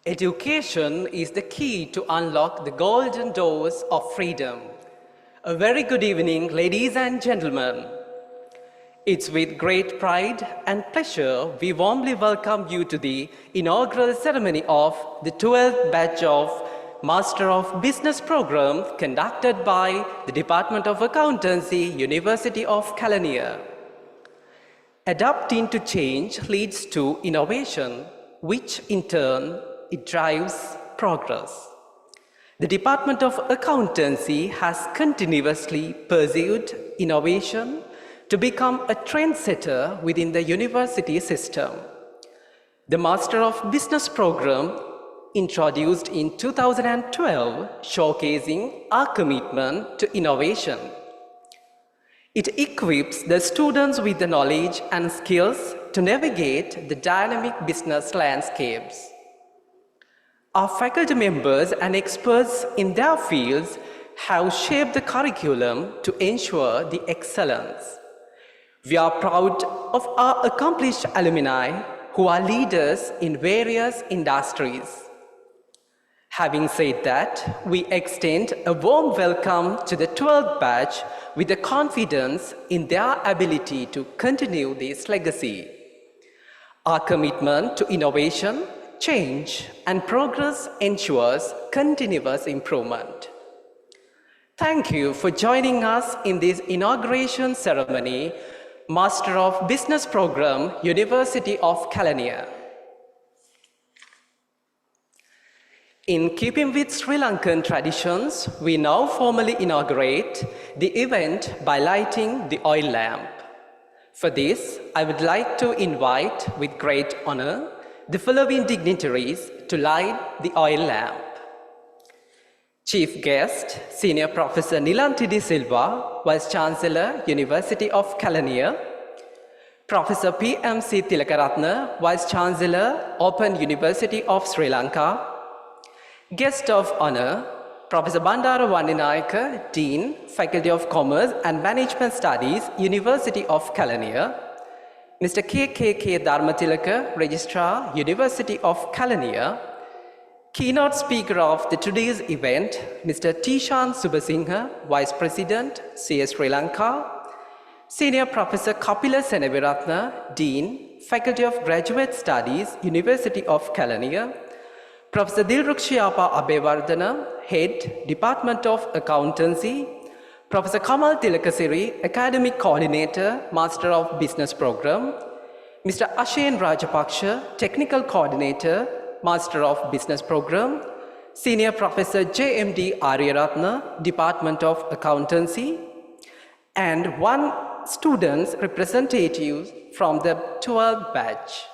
Education is the key to unlock the golden doors of freedom. A very good evening, ladies and gentlemen. It's with great pride and pleasure we warmly welcome you to the inaugural ceremony of the 12th batch of Master of Business program conducted by the Department of Accountancy, University of Kelaniya. Adapting to change leads to innovation, which in turn it drives progress. The Department of Accountancy has continuously pursued innovation to become a trendsetter within the university system. The Master of Business program, introduced in 2012, showcasing our commitment to innovation. It equips the students with the knowledge and skills to navigate the dynamic business landscapes. Our faculty members and experts in their fields have shaped the curriculum to ensure the excellence. We are proud of our accomplished alumni who are leaders in various industries. Having said that, we extend a warm welcome to the 12th batch with the confidence in their ability to continue this legacy. Our commitment to innovation, change, and progress ensures continuous improvement. Thank you for joining us in this inauguration ceremony, Master of Business Program, University of Kelaniya. In keeping with Sri Lankan traditions, we now formally inaugurate the event by lighting the oil lamp. For this, I would like to invite with great honor the following dignitaries to light the oil lamp. Chief guest, Senior Professor Nilanthi De Silva, Vice Chancellor, University of Kelaniya. Professor P.M.C. Tilakaratna, Vice Chancellor, Open University of Sri Lanka. Guest of honor, Professor Bandara Wandinayaka, Dean, Faculty of Commerce and Management Studies, University of Kelaniya. Mr. K.K. Dharmatilaka, Registrar, University of Kelaniya. Keynote speaker of today's event, Mr. Tishan Subasinghe, Vice President, CS Sri Lanka. Senior Professor Kapila Senaviratna, Dean, Faculty of Graduate Studies, University of Kelaniya. Professor Dilrukshiyapa Abewardana, Head, Department of Accountancy. Professor Kamal Tilakasiri, Academic Coordinator, Master of Business Program. Mr. Ashen Rajapaksha, Technical Coordinator, Master of Business Program. Senior Professor J.M.D. Aryaratna, Department of Accountancy. And one student's representative from the 12th batch.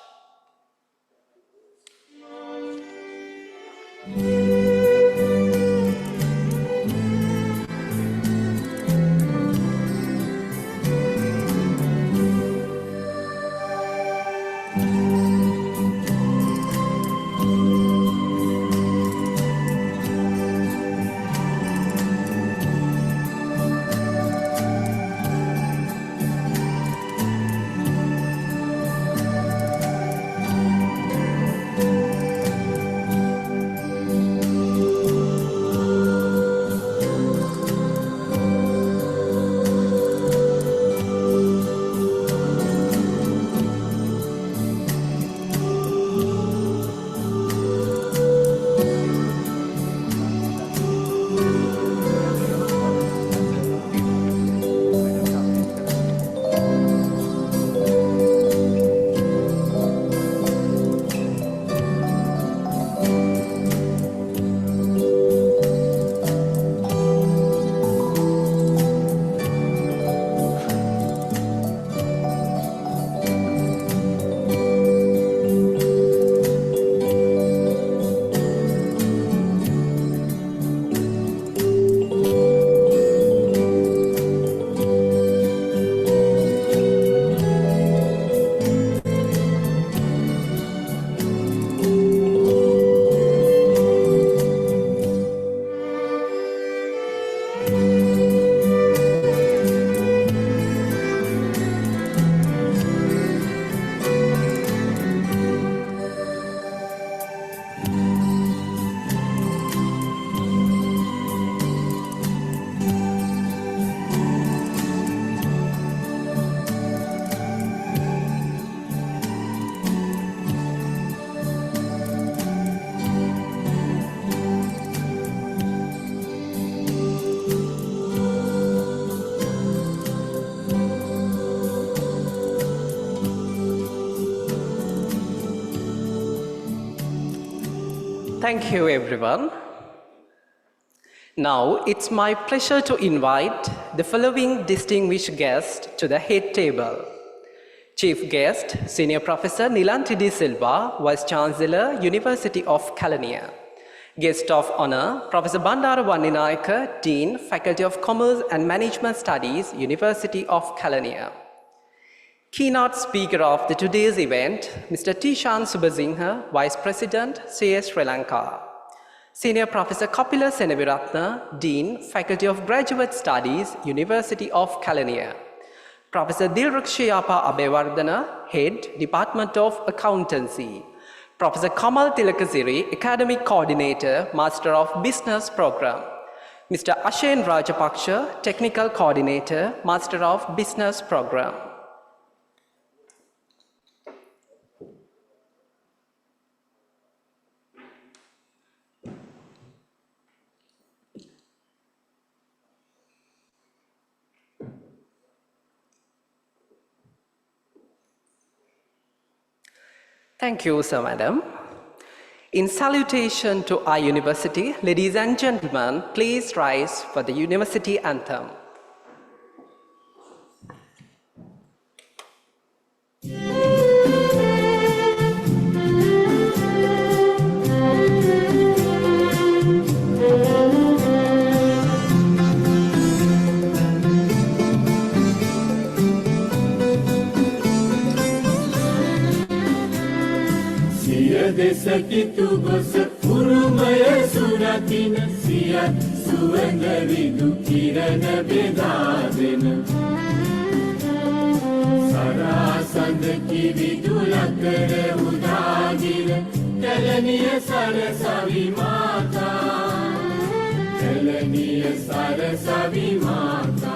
Thank you, everyone. Now, it's my pleasure to invite the following distinguished guests to the head table. Chief guest, Senior Professor Nilanthi D. Silva, Vice Chancellor, University of Kelaniya. Guest of Honor, Professor Bandara Vanninayaka, Dean, Faculty of Commerce and Management Studies, University of Kelaniya. Keynote speaker of today's event, Mr. Tishan Subasinghe, Vice President, CS Sri Lanka. Senior Professor Kapila Senaviratna, Dean, Faculty of Graduate Studies, University of Kelaniya. Professor Dilrukshayapa Abewardana, Head, Department of Accountancy. Professor Kamal Tilakasiri, Academic Coordinator, Master of Business Program. Mr. Ashen Rajapaksha, Technical Coordinator, Master of Business Program. Thank you, Sir Madam. In salutation to our university, ladies and gentlemen, please rise for the university anthem. Desakitu gosa urumaya suratina siat suwanda vidu kirana bedadena sarasanda kividu lakara udagira kalaniya sarasavi mata kalaniya sarasavi mata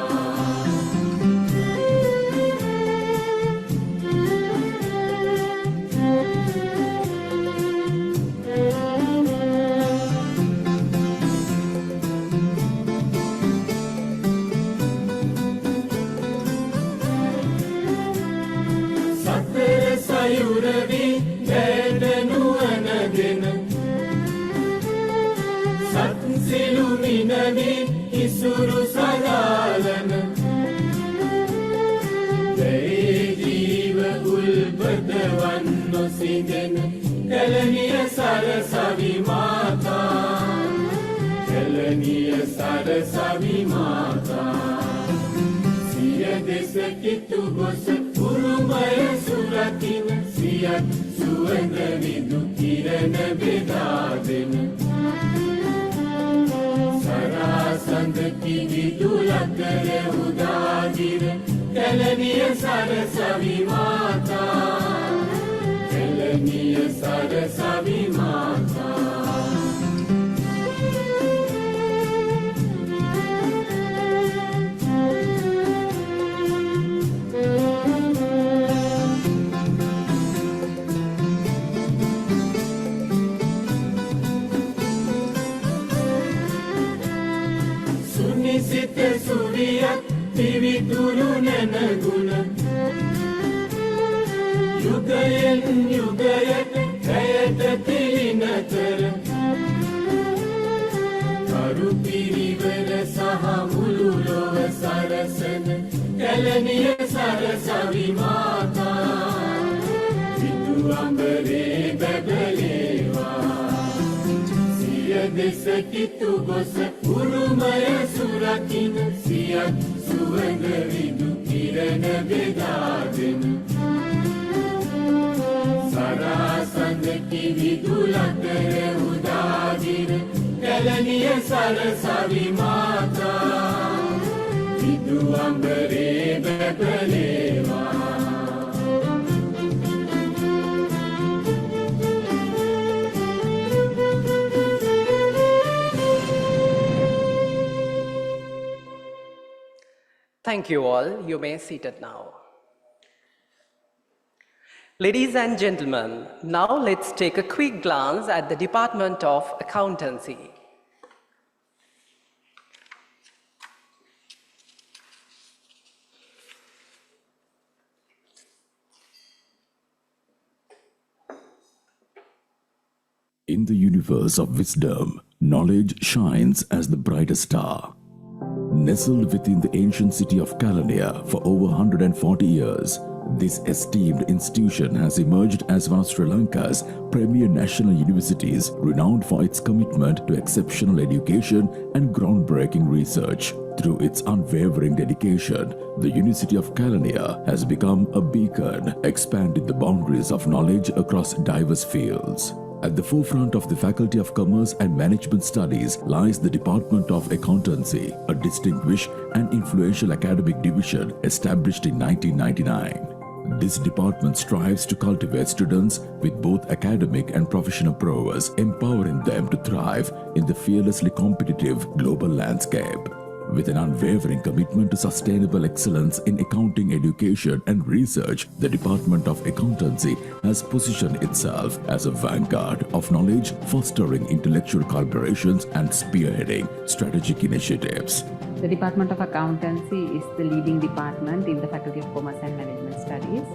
Isuru sadalana Jai Jeeva Ulpadavanno Sindena Kalaniya Sarasavi Mata Kalaniya Sarasavi Mata Siya Desakitu Gosa Urumaya Suratina Siya Suwanda Vidu Kirana Bedadena Sarasandaki vidulakare udagire Kalaniya sarasavi mata Kalaniya sarasavi mata Sita Suriyat Tivituru Nanaguna Yugayan Yugayat Kayata Tilinatara Karupirivara Sahamululova Sarasana Kalaniya Sarasavi Mata Vitu Ambare Babaleva Desakitu gosa urumaya suratina siat suwanda vidu kirana bedadena sarasandaki vidulakare udagire kalaniya sarasavi mata vidu ambare babaleva Thank you all. You may be seated now. Ladies and gentlemen, now let's take a quick glance at the Department of Accountancy. In the universe of wisdom, knowledge shines as the brightest star. Nestled within the ancient city of Kalania for over 140 years, this esteemed institution has emerged as one of Sri Lanka's premier national universities, renowned for its commitment to exceptional education and groundbreaking research. Through its unwavering dedication, the University of Kalania has become a beacon, expanding the boundaries of knowledge across diverse fields. At the forefront of the Faculty of Commerce and Management Studies lies the Department of Accountancy, a distinguished and influential academic division established in 1999. This department strives to cultivate students with both academic and professional prowess, empowering them to thrive in the fearlessly competitive global landscape. With an unwavering commitment to sustainable excellence in accounting education and research, the Department of Accountancy has positioned itself as a vanguard of knowledge, fostering intellectual collaborations and spearheading strategic initiatives. The Department of Accountancy is the leading department in the Faculty of Commerce and Management Studies.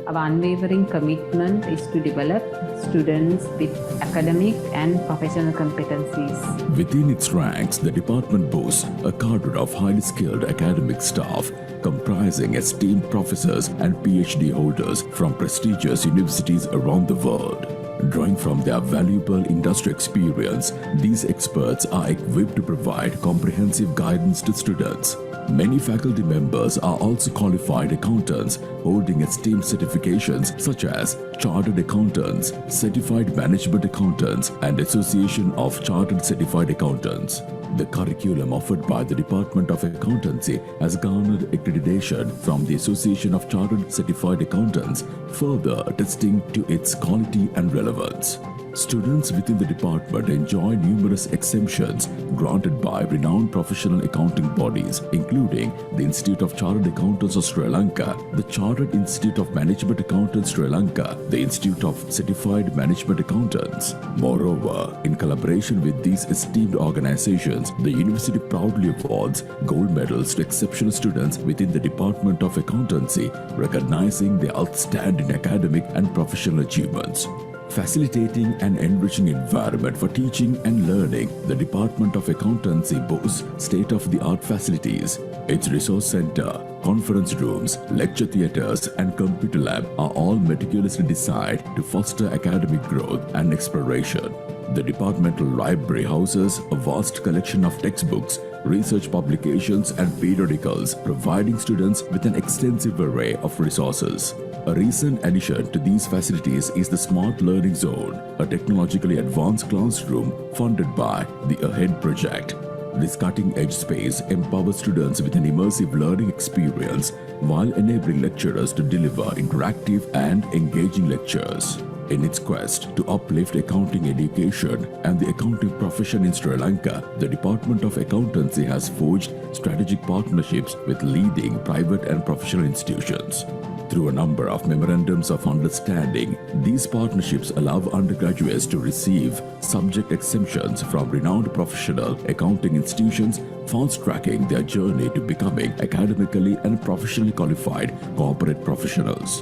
Our unwavering commitment is to develop students with academic and professional competencies. Within its ranks, the department boasts a cadre of highly skilled academic staff comprising esteemed professors and PhD holders from prestigious universities around the world. Drawing from their valuable industry experience, these experts are equipped to provide comprehensive guidance to students. Many faculty members are also qualified accountants holding esteemed certifications such as Chartered Accountants, Certified Management Accountants, and Association of Chartered Certified Accountants. The curriculum offered by the Department of Accountancy has garnered accreditation from the Association of Chartered Certified Accountants, further attesting to its quality and relevance. Students within the department enjoy numerous exemptions granted by renowned professional accounting bodies, including the Institute of Chartered Accountants of Sri Lanka, the Chartered Institute of Management Accountants Sri Lanka, the Institute of Certified Management Accountants. Moreover, in collaboration with these esteemed organizations, the university proudly awards gold medals to exceptional students within the Department of Accountancy, recognizing their outstanding academic and professional achievements. Facilitating an enriching environment for teaching and learning, the Department of Accountancy boasts state-of-the-art facilities. Its resource center, conference rooms, lecture theaters, and computer lab are all meticulously designed to foster academic growth and exploration. The departmental library houses a vast collection of textbooks, research publications, and periodicals, providing students with an extensive array of resources. A recent addition to these facilities is the Smart Learning Zone, a technologically advanced classroom funded by the AHEAD project. This cutting-edge space empowers students with an immersive learning experience while enabling lecturers to deliver interactive and engaging lectures. In its quest to uplift accounting education and the accounting profession in Sri Lanka, the Department of Accountancy has forged strategic partnerships with leading private and professional institutions. Through a number of memorandums of understanding, these partnerships allow undergraduates to receive subject exemptions from renowned professional accounting institutions, fast-tracking their journey to becoming academically and professionally qualified corporate professionals.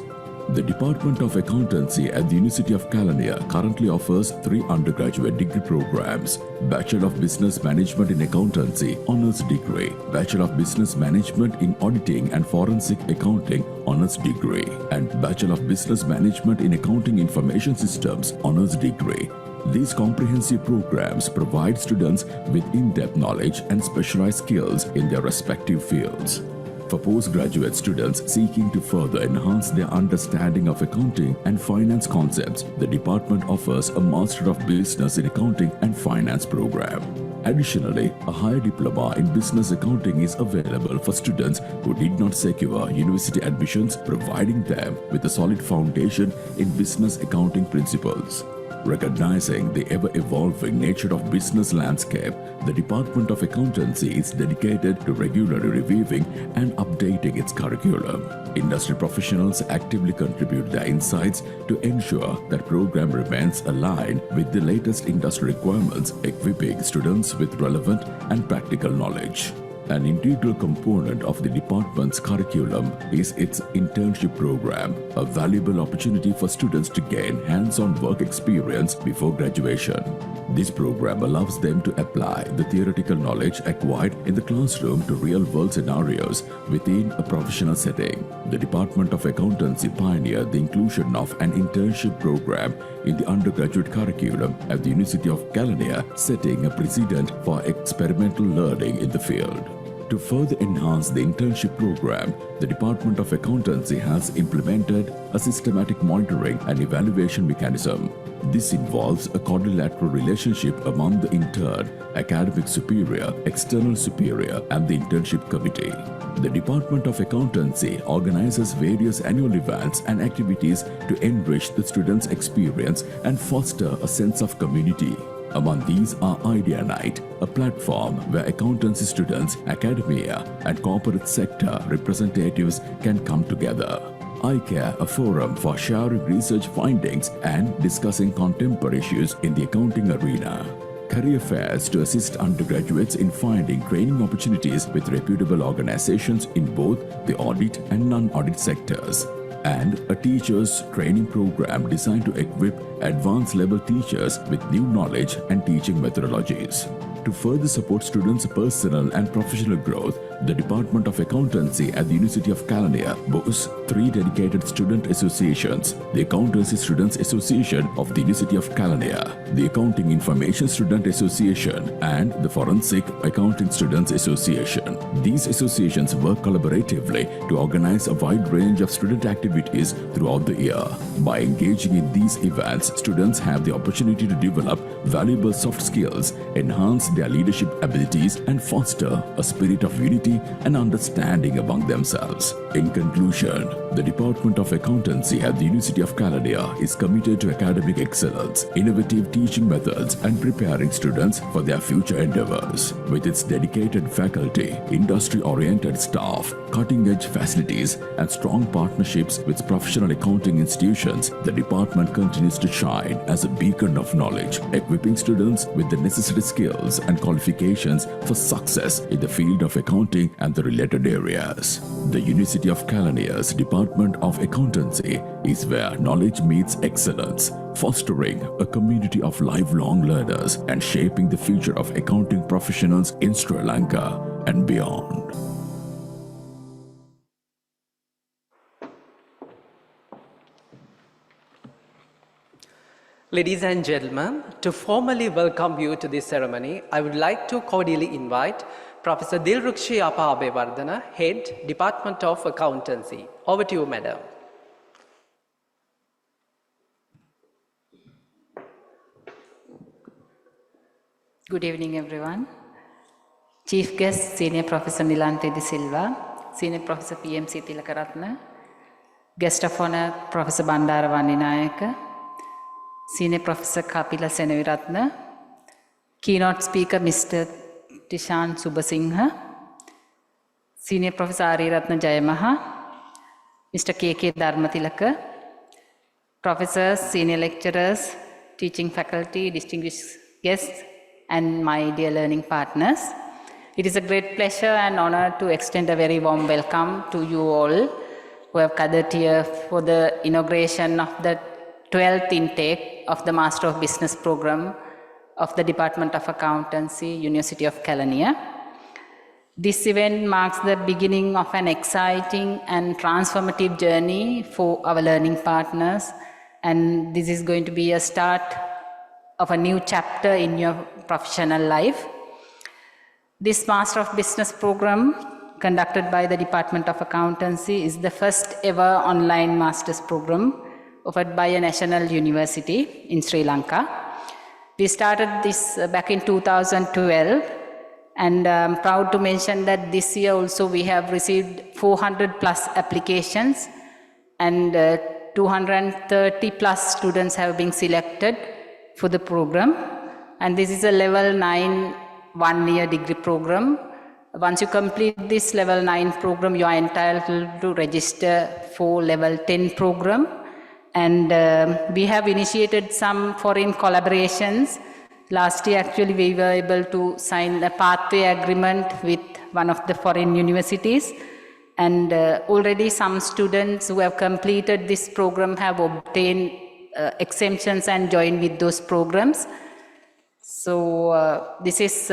The Department of Accountancy at the University of Kalania currently offers 3 undergraduate degree programs: Bachelor of Business Management in Accountancy Honours Degree, Bachelor of Business Management in Auditing and Forensic Accounting Honours Degree, and Bachelor of Business Management in Accounting Information Systems Honours Degree. These comprehensive programs provide students with in-depth knowledge and specialized skills in their respective fields. For postgraduate students seeking to further enhance their understanding of accounting and finance concepts, the department offers a Master of Business in Accounting and Finance program. Additionally, a higher diploma in business accounting is available for students who did not secure university admissions, providing them with a solid foundation in business accounting principles. Recognizing the ever-evolving nature of business landscape, the Department of Accountancy is dedicated to regularly reviewing and updating its curriculum. Industry professionals actively contribute their insights to ensure that program remains aligned with the latest industry requirements, equipping students with relevant and practical knowledge. An integral component of the department's curriculum is its internship program, a valuable opportunity for students to gain hands-on work experience before graduation. This program allows them to apply the theoretical knowledge acquired in the classroom to real-world scenarios within a professional setting. The Department of Accountancy pioneered the inclusion of an internship program in the undergraduate curriculum at the University of Kelaniya, setting a precedent for experimental learning in the field. To further enhance the internship program, the Department of Accountancy has implemented a systematic monitoring and evaluation mechanism. This involves a quadrilateral relationship among the intern, academic superior, external superior, and the internship committee. The Department of Accountancy organizes various annual events and activities to enrich the students' experience and foster a sense of community. Among these are Idea Night, a platform where accountancy students, academia, and corporate sector representatives can come together. iCare, a forum for sharing research findings and discussing contemporary issues in the accounting arena. Career fairs to assist undergraduates in finding training opportunities with reputable organizations in both the audit and non-audit sectors. And a teachers training program designed to equip advanced level teachers with new knowledge and teaching methodologies. To further support students' personal and professional growth, the Department of Accountancy at the University of Kelaniya boasts 3 dedicated student associations: the Accountancy Students Association of the University of Kelaniya, the Accounting Information Student Association, and the Forensic Accounting Students Association. These associations work collaboratively to organize a wide range of student activities throughout the year. By engaging in these events, students have the opportunity to develop valuable soft skills, enhance their leadership abilities, and foster a spirit of unity and understanding among themselves. In conclusion, the Department of Accountancy at the University of Kelaniya is committed to academic excellence, innovative teaching methods, and preparing students for their future endeavors. With its dedicated faculty, industry-oriented staff, cutting-edge facilities, and strong partnerships with professional accounting institutions, the department continues to shine as a beacon of knowledge, equipping students with the necessary skills and qualifications for success in the field of accounting and the related areas. The University of Kelaniya's Department of Accountancy is where knowledge meets excellence, fostering a community of lifelong learners and shaping the future of accounting professionals in Sri Lanka and beyond. Ladies and gentlemen, to formally welcome you to this ceremony, I would like to cordially invite Professor Dilrukshi Apabewardana, Head, Department of Accountancy. Over to you, Madam. Good evening, everyone. Chief Guest, Senior Professor Nilante De Silva, Senior Professor PMC Tilakaratna, Guest of Honor, Professor Bandara Vandinayaka, Senior Professor Kapila Senaviratna, Keynote Speaker Mr. Tishan Subasingha, Senior Professor Ariratna Jayamaha, Mr. KK Dharmatilaka, Professors, Senior Lecturers, Teaching Faculty, Distinguished Guests, and my dear learning partners. It is a great pleasure and honor to extend a very warm welcome to you all who have gathered here for the inauguration of the 12th intake of the Master of Business program of the Department of Accountancy, University of Kelaniya. This event marks the beginning of an exciting and transformative journey for our learning partners, and this is going to be a start of a new chapter in your professional life. This Master of Business program conducted by the Department of Accountancy is the first ever online master's program offered by a national university in Sri Lanka. We started this back in 2012, and I'm proud to mention that this year also we have received 400 plus applications, and 230 plus students have been selected for the program. And this is a level 9 one-year degree program. Once you complete this level 9 program, you are entitled to register for level 10 program. And we have initiated some foreign collaborations Last year, actually, we were able to sign a pathway agreement with one of the foreign universities. And already some students who have completed this program have obtained exemptions and joined with those programs. So this is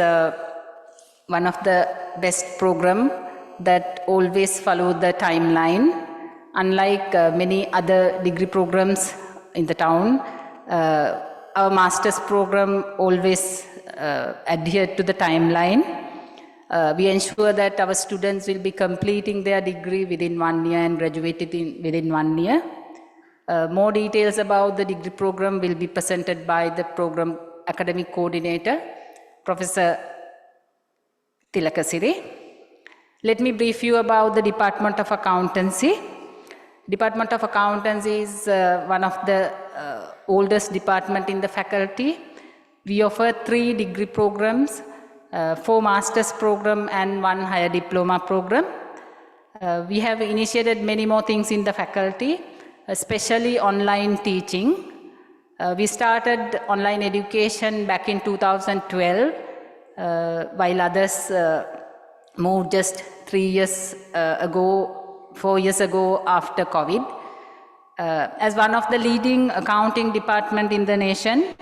one of the best program that always follow the timeline. Unlike many other degree programs in the town, our master's program always adhere to the timeline. We ensure that our students will be completing their degree within 1 year and graduating within 1 year. More details about the degree program will be presented by the program academic coordinator, Professor Tilakasiri. Let me brief you about the Department of Accountancy. Department of Accountancy is one of the oldest department in the faculty. We offer 3 degree programs, 4 master's program and 1 higher diploma program. We have initiated many more things in the faculty, especially online teaching. We started online education back in 2012, while others moved just 4 years ago after COVID. As one of the leading accounting department in the nation,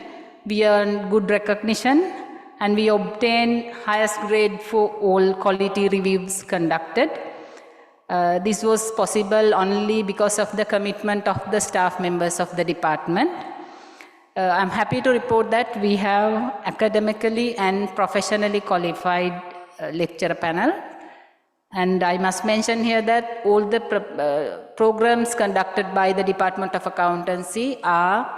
we earned good recognition and we obtained highest grade for all quality reviews conducted. This was possible only because of the commitment of the staff members of the department. I'm happy to report that we have academically and professionally qualified lecturer panel. And I must mention here that all the programs conducted by the Department of Accountancy are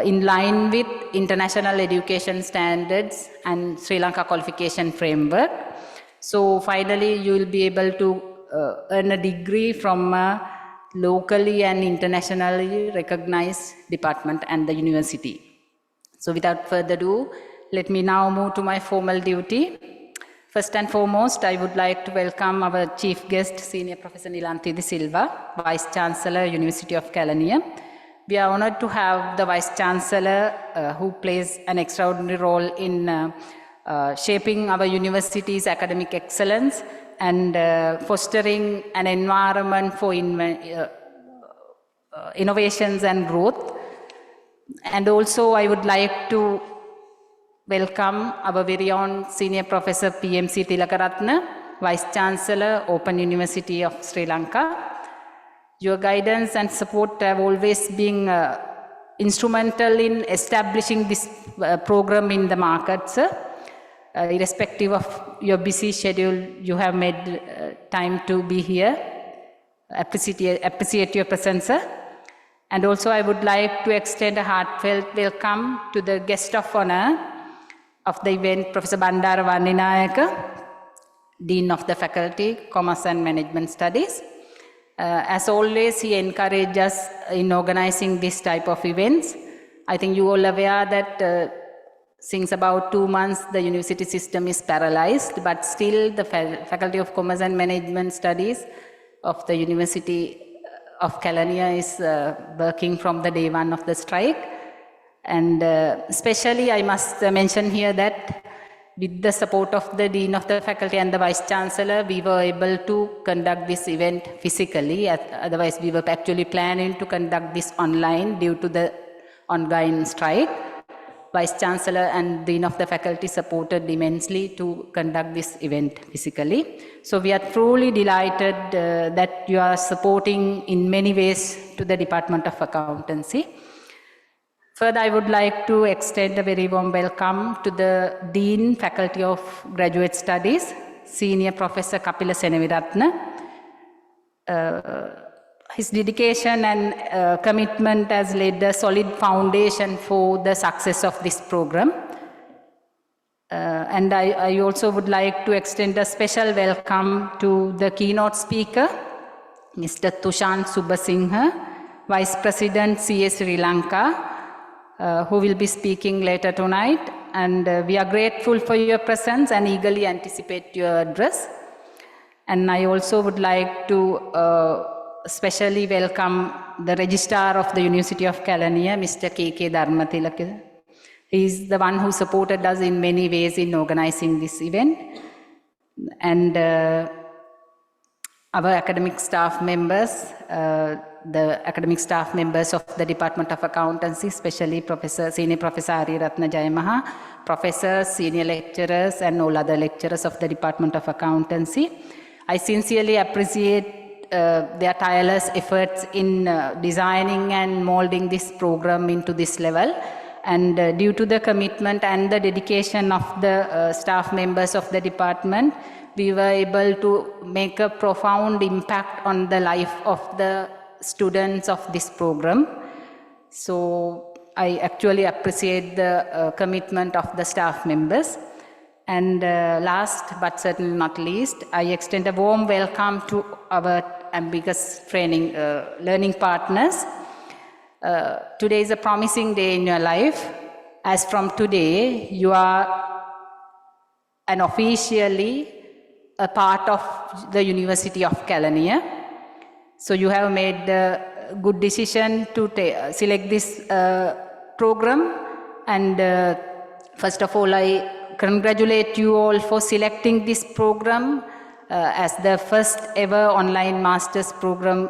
in line with international education standards and Sri Lanka qualification framework. So finally, you will be able to earn a degree from a locally and internationally recognized department and the university. So without further ado, let me now move to my formal duty. First and foremost, I would like to welcome our chief guest, Senior Professor Nilanthi De Silva, Vice Chancellor, University of Kelaniya. We are honored to have the Vice Chancellor who plays an extraordinary role in shaping our university's academic excellence and fostering an environment for innovations and growth. And also I would like to welcome our very own Senior Professor PMC Tilakaratne, Vice Chancellor, Open University of Sri Lanka. Your guidance and support have always been instrumental in establishing this program in the market, sir. Irrespective of your busy schedule, you have made time to be here. Appreciate your presence, sir. And also I would like to extend a heartfelt welcome to the guest of honor of the event, Professor Bandara Vanninayaka, Dean of the Faculty, Commerce and Management Studies. As always, he encouraged us in organizing this type of events. I think you all aware that since about 2 months, the university system is paralyzed, but still the Faculty of Commerce and Management Studies of the University of Kelaniya is working from the day 1 of the strike. And especially I must mention here that with the support of the Dean of the Faculty and the Vice Chancellor, we were able to conduct this event physically. Otherwise, we were actually planning to conduct this online due to the ongoing strike. Vice Chancellor and Dean of the Faculty supported immensely to conduct this event physically. So we are truly delighted that you are supporting in many ways to the Department of Accountancy. Further, I would like to extend a very warm welcome to the Dean, Faculty of Graduate Studies, Senior Professor Kapila Senaviratne. His dedication and commitment has laid a solid foundation for the success of this program. And I also would like to extend a special welcome to the keynote speaker, Mr. Tushan Subasinghe, Vice President, CA Sri Lanka, who will be speaking later tonight. And we are grateful for your presence and eagerly anticipate your address. And I also would like to especially welcome the Registrar of the University of Kelaniya, Mr. K.K. Dharmatilaka. He's the one who supported us in many ways in organizing this event. And our academic staff members, the academic staff members of the Department of Accountancy, especially Senior Professor Ari Ratna Jayamaha, professors, senior lecturers, and all other lecturers of the Department of Accountancy. I sincerely appreciate their tireless efforts in designing and molding this program into this level. And due to the commitment and the dedication of the staff members of the department, we were able to make a profound impact on the life of the students of this program. So I actually appreciate the commitment of the staff members. And last but certainly not least, I extend a warm welcome to our MBus training learning partners. Today is a promising day in your life. As from today, you are officially a part of the University of Kelaniya. So you have made the good decision to select this program. And first of all, I congratulate you all for selecting this program as the first ever online master's program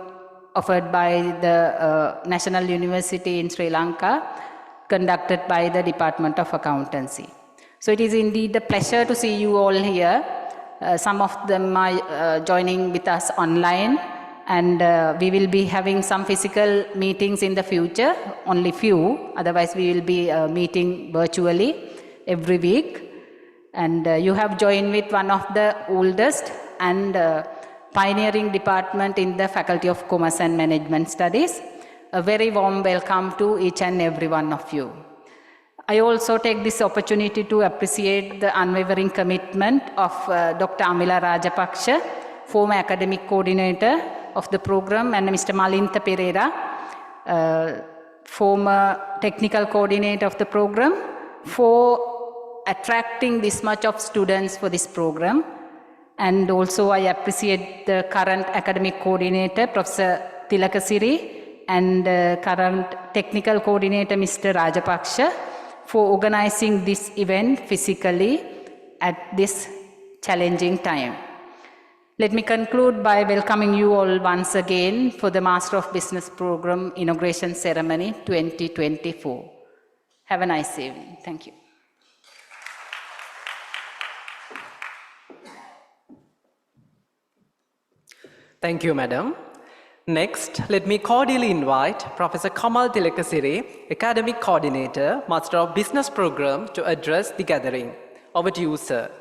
offered by the National University in Sri Lanka, conducted by the Department of Accountancy. So it is indeed a pleasure to see you all here. Some of them are joining with us online, and we will be having some physical meetings in the future, only few, otherwise we will be meeting virtually every week. And you have joined with one of the oldest and pioneering department in the Faculty of Commerce and Management Studies. A very warm welcome to each and every one of you. I also take this opportunity to appreciate the unwavering commitment of Dr. Amila Rajapaksha, former academic coordinator of the program, and Mr. Malinta Pereira, former technical coordinator of the program, for attracting this much of students for this program. And also I appreciate the current academic coordinator, Professor Tilakasiri, and current technical coordinator, Mr. Rajapaksha, for organizing this event physically at this challenging time. Let me conclude by welcoming you all once again for the Master of Business Program Inauguration Ceremony 2024. Have a nice evening. Thank you. Thank you, Madam. Next, let me cordially invite Professor Kamal Tilakasiri, Academic Coordinator, Master of Business Program, to address the gathering. Over to you, sir.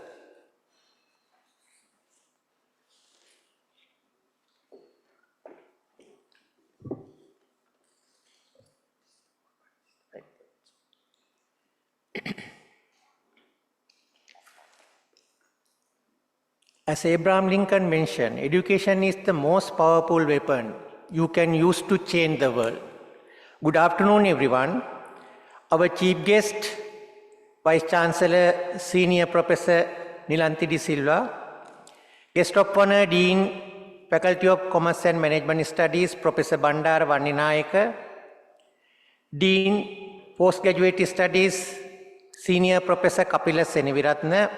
As Abraham Lincoln mentioned, education is the most powerful weapon you can use to change the world. Good afternoon, everyone. Our chief guest, Vice Chancellor, Senior Professor Nilanthi De Silva, Guest of Honor, Dean, Faculty of Commerce and Management Studies, Professor Bandara Vanninayaka, Dean, Postgraduate Studies, Senior Professor Kapila Seneviratna,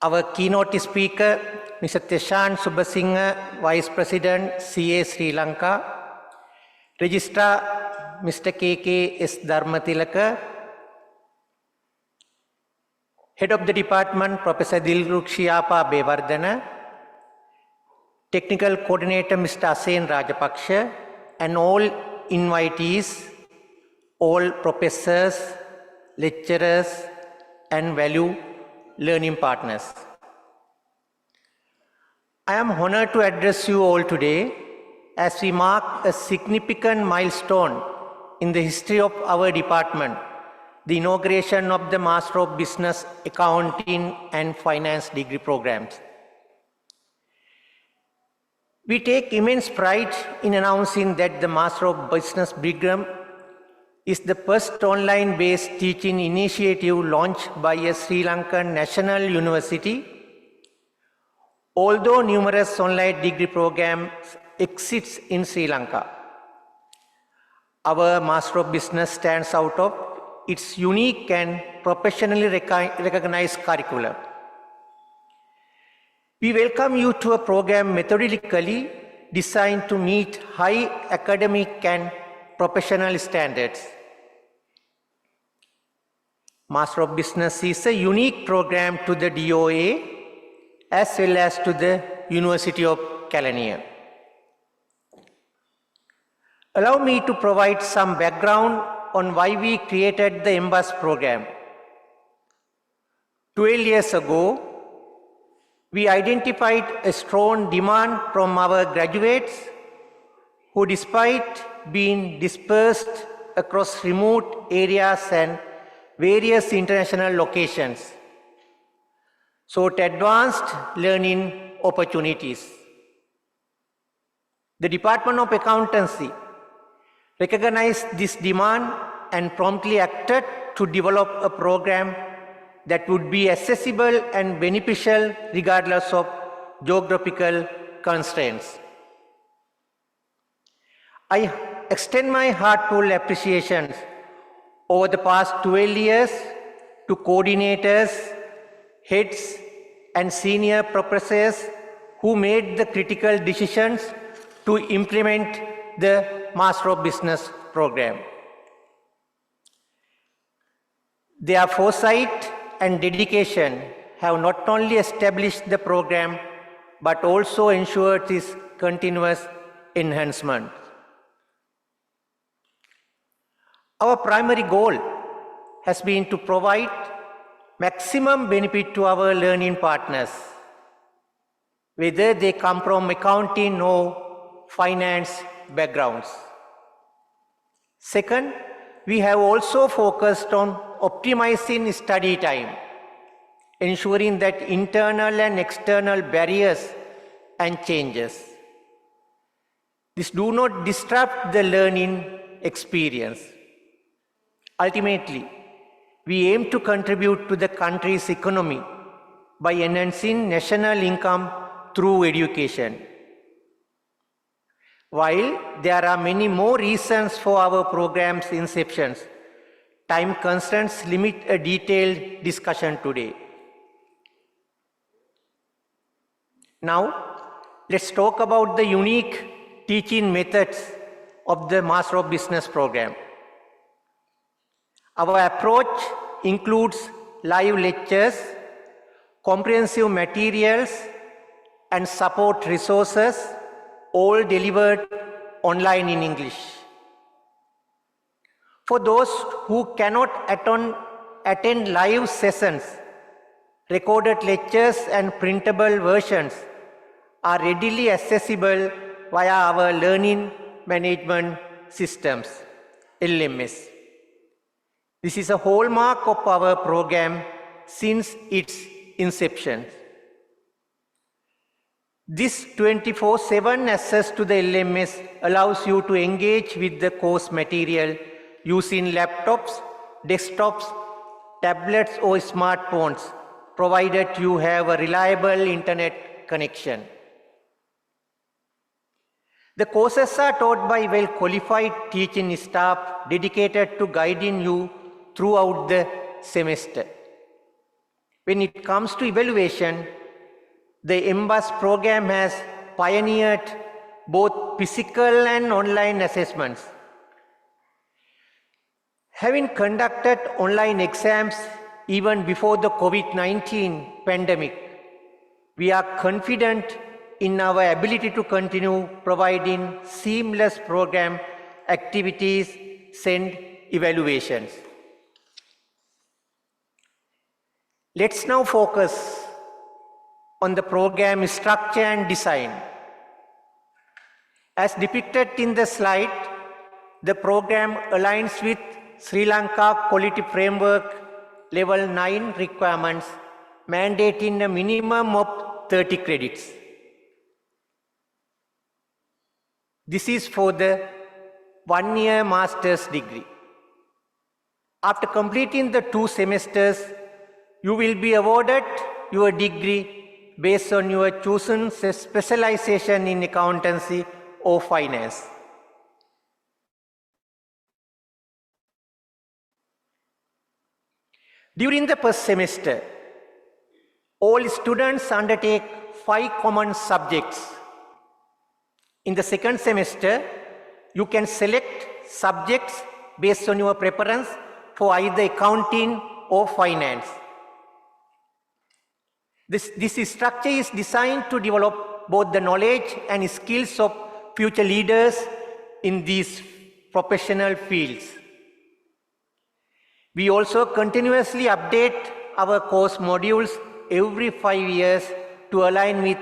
our keynote speaker, Mr. Teshan Subasinghe, Vice President, CA Sri Lanka, Registrar, Mr. K.K.S. Dharmatilaka, Head of the Department, Professor Dilrukshiyapa Bevardhana, Technical Coordinator, Mr. Asen Rajapaksha, and all invitees, all professors, lecturers, and value learning partners. I am honored to address you all today as we mark a significant milestone in the history of our department, the inauguration of the Master of Business Accounting and Finance degree programs. We take immense pride in announcing that the Master of Business program is the first online-based teaching initiative launched by a Sri Lankan national university. Although numerous online degree programs exist in Sri Lanka, our Master of Business stands out of its unique and professionally recognized curriculum. We welcome you to a program methodically designed to meet high academic and professional standards. Master of Business is a unique program to the DOA as well as to the University of Kelaniya. Allow me to provide some background on why we created the MBus program. 12 years ago, we identified a strong demand from our graduates who, despite being dispersed across remote areas and various international locations, sought advanced learning opportunities. The Department of Accountancy recognized this demand and promptly acted to develop a program that would be accessible and beneficial regardless of geographical constraints. I extend my heartfelt appreciation over the past 12 years to coordinators, heads, and senior professors who made the critical decisions to implement the Master of Business program. Their foresight and dedication have not only established the program but also ensured its continuous enhancement. Our primary goal has been to provide maximum benefit to our learning partners, whether they come from accounting or finance backgrounds. Second, we have also focused on optimizing study time, ensuring that internal and external barriers and changes this do not disrupt the learning experience. Ultimately, we aim to contribute to the country's economy by enhancing national income through education. While there are many more reasons for our program's inception, time constraints limit a detailed discussion today. Now, let's talk about the unique teaching methods of the Master of Business program. Our approach includes live lectures, comprehensive materials, and support resources, all delivered online in English. For those who cannot attend live sessions, recorded lectures and printable versions are readily accessible via our learning management systems, LMS. This is a hallmark of our program since its inception. This 24/7 access to the LMS allows you to engage with the course material using laptops, desktops, tablets or smartphones, provided you have a reliable internet connection. The courses are taught by well-qualified teaching staff dedicated to guiding you throughout the semester. When it comes to evaluation, the MBus program has pioneered both physical and online assessments. Having conducted online exams even before the COVID-19 pandemic, we are confident in our ability to continue providing seamless program activities and evaluations. Let's now focus on the program structure and design. As depicted in the slide, the program aligns with Sri Lanka Quality Framework Level 9 requirements, mandating a minimum of 30 credits. This is for the one-year master's degree. After completing the 2 semesters, you will be awarded your degree based on your chosen specialization in accountancy or finance. During the first semester, all students undertake 5 common subjects. In the second semester, you can select subjects based on your preference for either accounting or finance. This structure is designed to develop both the knowledge and skills of future leaders in these professional fields. We also continuously update our course modules every 5 years to align with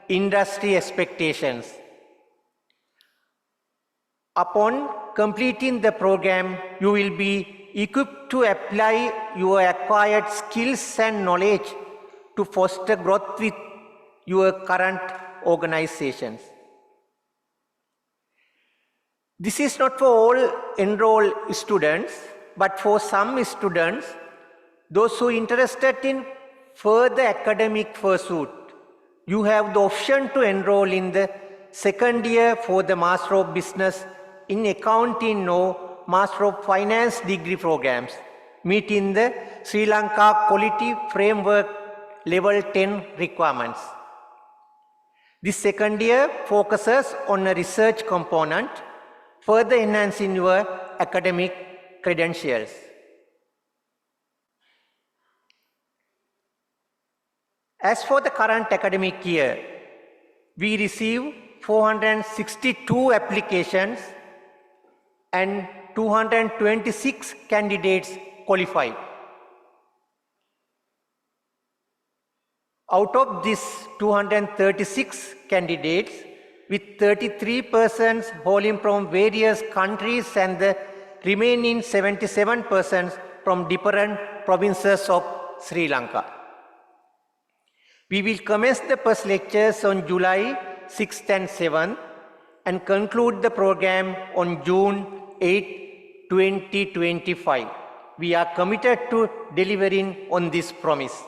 industry expectations. Upon completing the program, you will be equipped to apply your acquired skills and knowledge to foster growth with your current organizations. This is not for all enrolled students, but for some students, those who are interested in further academic pursuit, you have the option to enroll in the second year for the Master of Business in Accounting or Master of Finance degree programs, meeting the Sri Lanka Quality Framework Level 10 requirements. This second year focuses on a research component, further enhancing your academic credentials. As for the current academic year, we received 462 applications and 226 candidates qualified. Out of these 236 candidates, with 33 persons hailing from various countries and the remaining 77 persons from different provinces of Sri Lanka. We will commence the first lectures on July 6th and 7th and conclude the program on June 8, 2025. We are committed to delivering on this promise.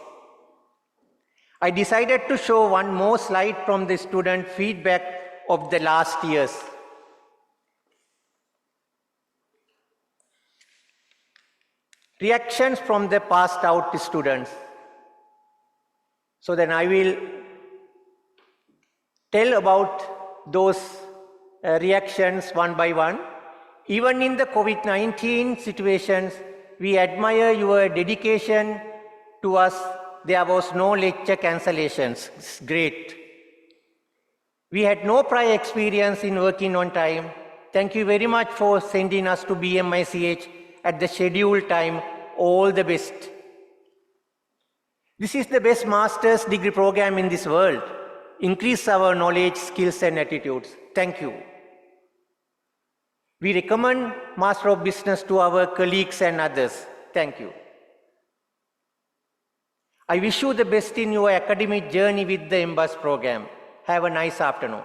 I decided to show one more slide from the student feedback of the last years. Reactions from the passed out students. So then I will tell about those reactions one by one. Even in the COVID-19 situations, we admire your dedication to us. There was no lecture cancellations. It's great. We had no prior experience in working on time. Thank you very much for sending us to BMICH at the scheduled time. All the best. This is the best master's degree program in this world. Increase our knowledge, skills, and attitudes. Thank you. We recommend Master of Business to our colleagues and others. Thank you. I wish you the best in your academic journey with the MBus program. Have a nice afternoon.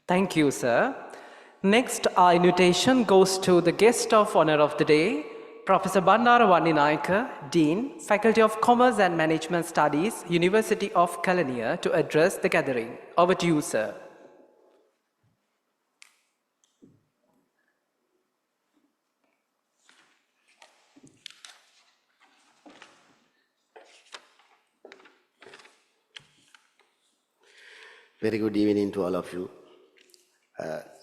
Thank you, sir. Next, our invitation goes to the guest of honor of the day, Professor Bandara Naika, Dean, Faculty of Commerce and Management Studies, University of Kelaniya, to address the gathering. Over to you, sir. Very good evening to all of you.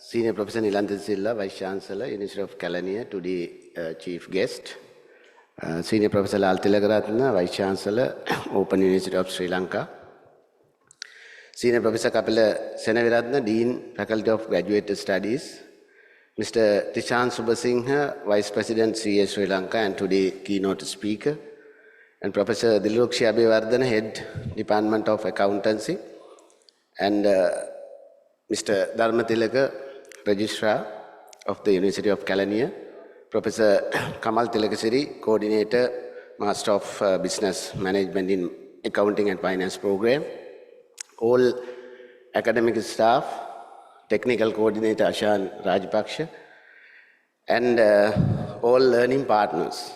Senior Professor Nilantha Silla, Vice Chancellor, University of Kelaniya, today Chief Guest. Senior Professor Lal Tilakaratna, Vice Chancellor, Open University of Sri Lanka. Senior Professor Kapila Senaviratna, Dean, Faculty of Graduate Studies. Mr. Tishan Subasinghe, Vice President, CA Sri Lanka, and today keynote speaker. And Professor Dilrukshi Abhivardhana, Head, Department of Accountancy. And Mr. Dharmatilaka, Registrar of the University of Kelaniya, Professor Kamal Tilakasiri, Coordinator, Master of Business Management in Accounting and Finance Program, all academic staff, Technical Coordinator Ashan Rajpaksha, and all learning partners.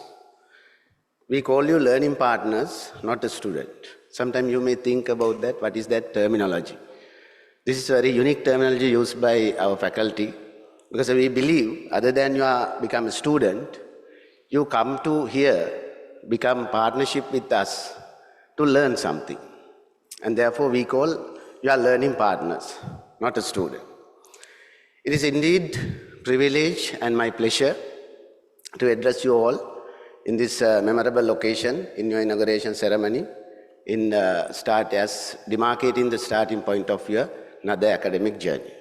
we call you learning partners, not a student. Sometimes you may think about that, what is that terminology? This is a very unique terminology used by our faculty, because we believe other than you are become a student, you come to here, become partnership with us to learn something. And therefore we call you are learning partners, not a student. It is indeed privilege and my pleasure to address you all in this memorable occasion in your inauguration ceremony, in start as demarcating the starting point of your another academic journey.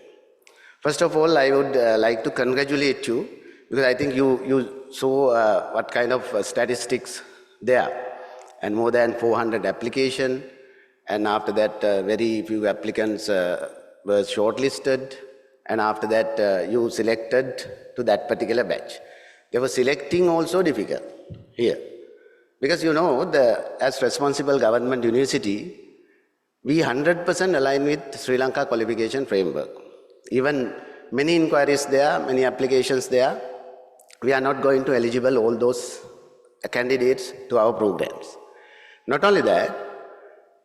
First of all, I would like to congratulate you, because I think you saw what kind of statistics there, and more than 400 applications, and after that very few applicants were shortlisted, and after that you selected to that particular batch. They were selecting also difficult here, because you know, as responsible government university, we 100% align with Sri Lanka qualification framework. Even many inquiries there, many applications there, we are not going to eligible all those candidates to our programs. Not only that,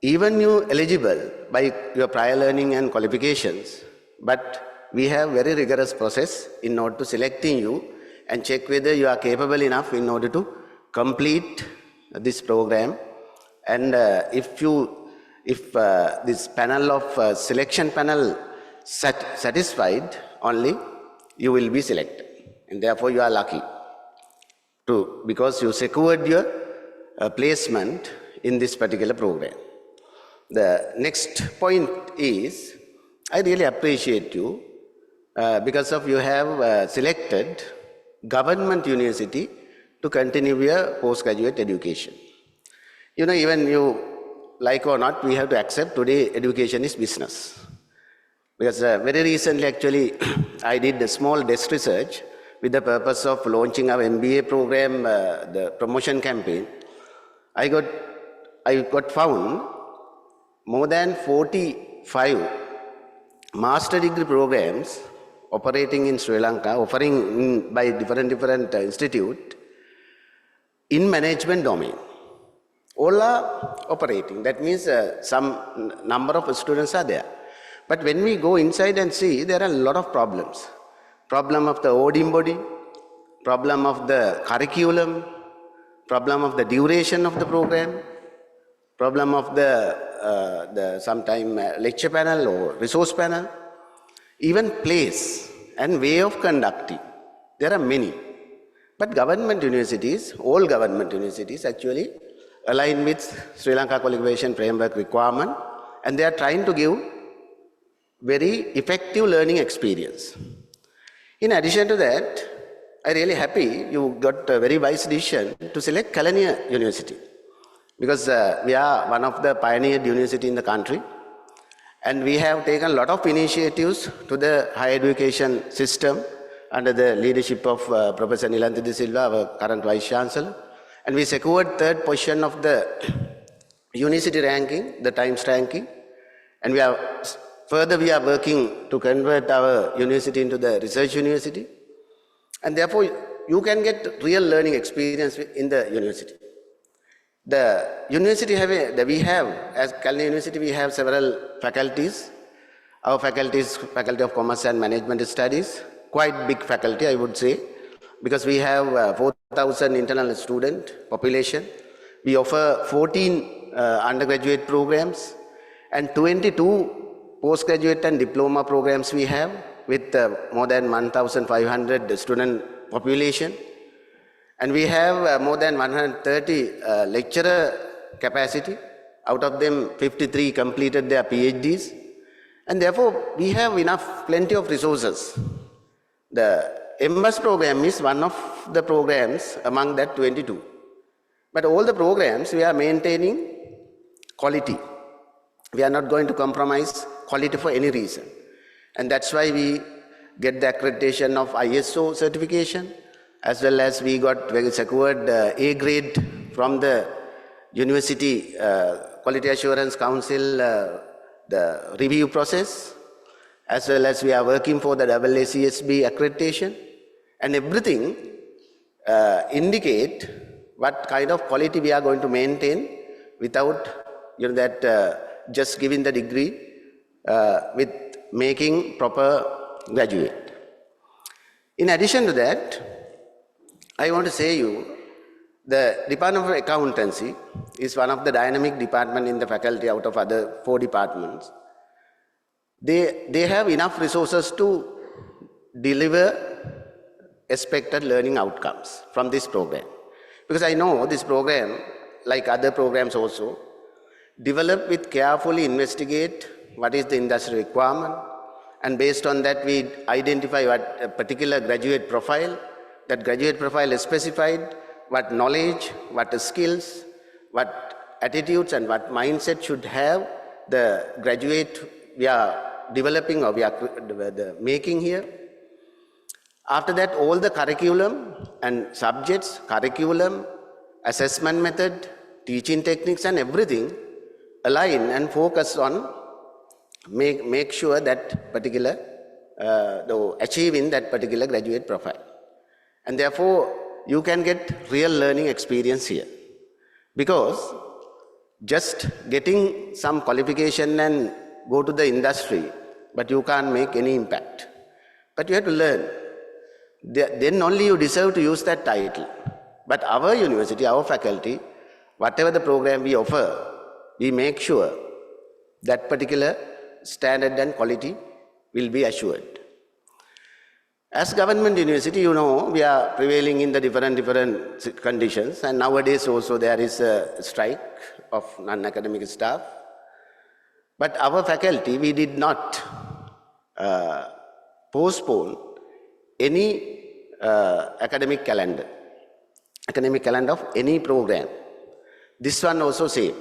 even you eligible by your prior learning and qualifications, but we have very rigorous process in order to selecting you and check whether you are capable enough in order to complete this program. And if this panel of selection panel satisfied only, you will be selected. And therefore you are lucky because you secured your placement in this particular program. The next point is, I really appreciate you because of you have selected government university to continue your postgraduate education. You know, even you like or not, we have to accept today education is business. Because very recently actually I did a small desk research with the purpose of launching our MBA program, the promotion campaign. I got found more than 45 master degree programs operating in Sri Lanka, offering by different institutes in management domain. All are operating. That means some number of students are there. But when we go inside and see, there are a lot of problems. Problem of the auditing body, problem of the curriculum, problem of the duration of the program, problem of the sometime lecture panel or resource panel, even place and way of conducting. There are many. But government universities, all government universities actually align with Sri Lanka qualification framework requirement, and they are trying to give very effective learning experience. In addition to that, I'm really happy you got a very wise decision to select Kelaniya University, because we are one of the pioneered university in the country, and we have taken a lot of initiatives to the higher education system under the leadership of Professor Nilanthi De Silva, our current Vice Chancellor, and we secured third position of the university ranking, the Times ranking, and we are working to convert our university into the research university, and therefore you can get real learning experience in the university. The university we have, as Kelaniya University, we have several faculties. Our faculty is Faculty of Commerce and Management Studies, quite big faculty I would say, because we have 4,000 internal student population. We offer 14 undergraduate programs and 22 postgraduate and diploma programs we have, with more than 1,500 student population. And we have more than 130 lecturer capacity. Out of them, 53 completed their PhDs. And therefore, we have plenty of resources. The MBus program is one of the programs among that 22. But all the programs, we are maintaining quality. We are not going to compromise quality for any reason. And that's why we get the accreditation of ISO certification, as well as we secured A grade from the University Quality Assurance Council, the review process, as well as we are working for the AACSB accreditation, and everything indicate what kind of quality we are going to maintain without just giving the degree with making proper graduate. In addition to that, I want to say you, the Department of Accountancy is one of the dynamic departments in the faculty out of other 4 departments. They have enough resources to deliver expected learning outcomes from this program. Because I know this program, like other programs also, develop with carefully investigate what is the industry requirement, and based on that we identify what a particular graduate profile, that graduate profile is specified, what knowledge, what skills, what attitudes and what mindset should have the graduate we are developing or we are making here. After that, all the curriculum and subjects, curriculum, assessment method, teaching techniques and everything align and focus on make sure that particular, achieving that particular graduate profile. And therefore, you can get real learning experience here. Because just getting some qualification and go to the industry, but you can't make any impact. But you have to learn. Then only you deserve to use that title. But our university, our faculty, whatever the program we offer, we make sure that particular standard and quality will be assured. As government university, you know, we are prevailing in the different conditions, and nowadays also there is a strike of non-academic staff. But our faculty, we did not postpone any academic calendar of any program. This one also same.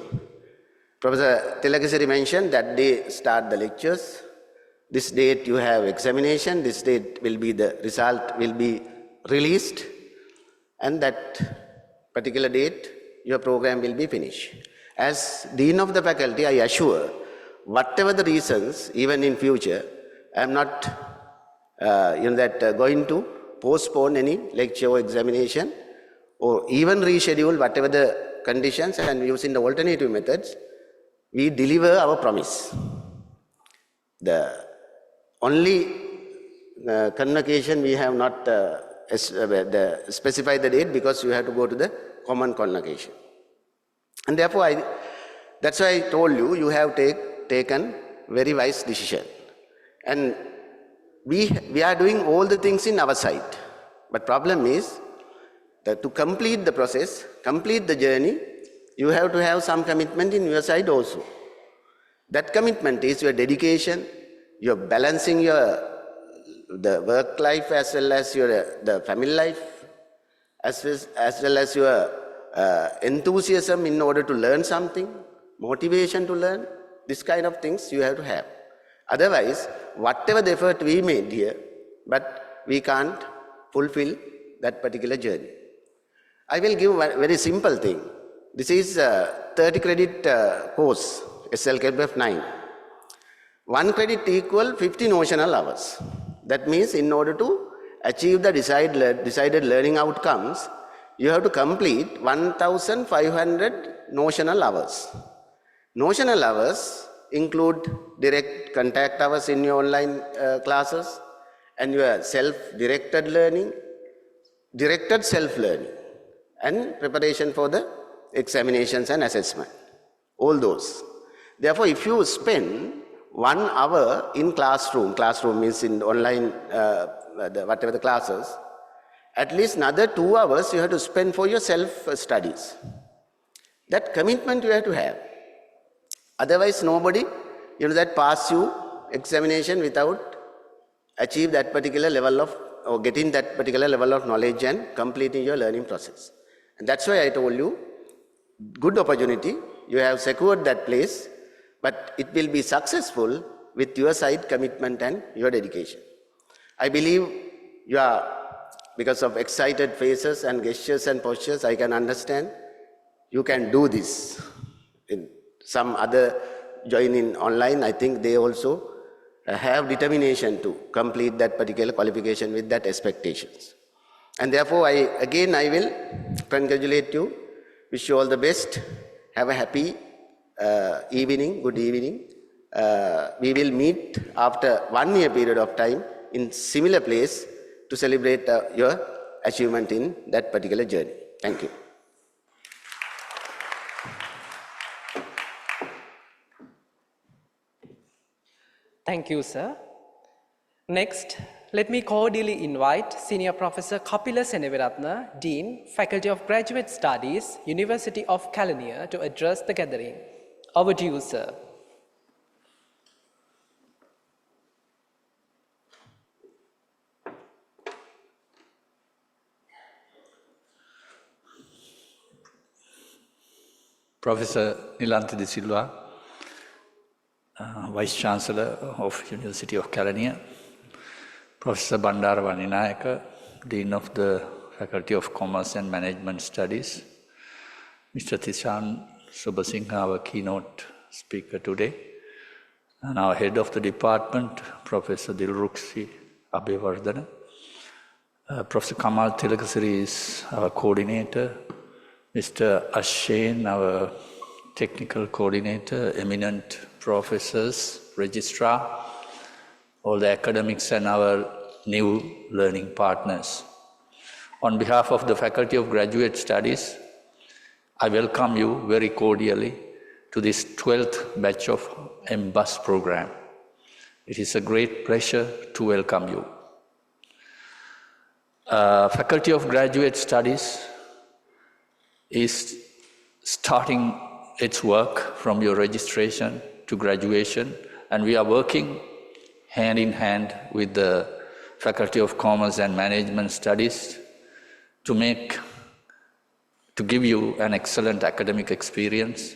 Professor Tilagasiri mentioned that they start the lectures. This date you have examination. This date will be the result will be released, and that particular date your program will be finished. As Dean of the faculty, I assure, whatever the reasons, even in future, I am not going to postpone any lecture or examination or even reschedule whatever the conditions, and using the alternative methods, we deliver our promise. The only convocation we have not specified the date because you have to go to the common convocation. And therefore, that's why I told you, you have taken very wise decision. And we are doing all the things in our side. But problem is that to complete the process, complete the journey, you have to have some commitment in your side also. That commitment is your dedication, you're balancing the work life as well as the family life, as well as your enthusiasm in order to learn something, motivation to learn. This kind of things you have to have. Otherwise, whatever the effort we made here, but we can't fulfill that particular journey. I will give a very simple thing. This is a 30 credit course, SLKBF 9. 1 credit equal 50 notional hours. That means in order to achieve the decided learning outcomes, you have to complete 1,500 notional hours. Notional hours include direct contact hours in your online classes and your self-directed learning, directed self-learning, and preparation for the examinations and assessment. All those. Therefore, if you spend 1 hour in classroom means in online, whatever the classes, at least another 2 hours you have to spend for your self-studies. That commitment you have to have. Otherwise, nobody, that pass you examination without achieve that particular level of, or getting that particular level of knowledge and completing your learning process. And that's why I told you, good opportunity, you have secured that place, but it will be successful with your side commitment and your dedication. I believe you are, because of excited faces and gestures and postures, I can understand you can do this. In some other join in online, I think they also have determination to complete that particular qualification with that expectations. And therefore, I will congratulate you, wish you all the best, have a happy evening, good evening. We will meet after 1 year period of time in similar place to celebrate your achievement in that particular journey. Thank you. Thank you, sir. Next, let me cordially invite Senior Professor Kapila Seneviratna, Dean, Faculty of Graduate Studies, University of Kelaniya, to address the gathering. Over to you, sir. Professor Nilanthe de Silva, Vice Chancellor of University of Kelaniya, Professor Bandara Vaninayaka, Dean of the Faculty of Commerce and Management Studies, Mr. Tishan Subhasingha, our keynote speaker today, and our head of the department, Professor Dilruksi Abhivardhana, Professor Kamal Tilakasiri is our coordinator, Mr. Ashen, our technical coordinator, eminent professors, registrar, all the academics and our new learning partners. On behalf of the Faculty of Graduate Studies, I welcome you very cordially to this 12th batch of MBus program. It is a great pleasure to welcome you. Faculty of Graduate Studies is starting its work from your registration to graduation, and we are working hand in hand with the Faculty of Commerce and Management Studies to give you an excellent academic experience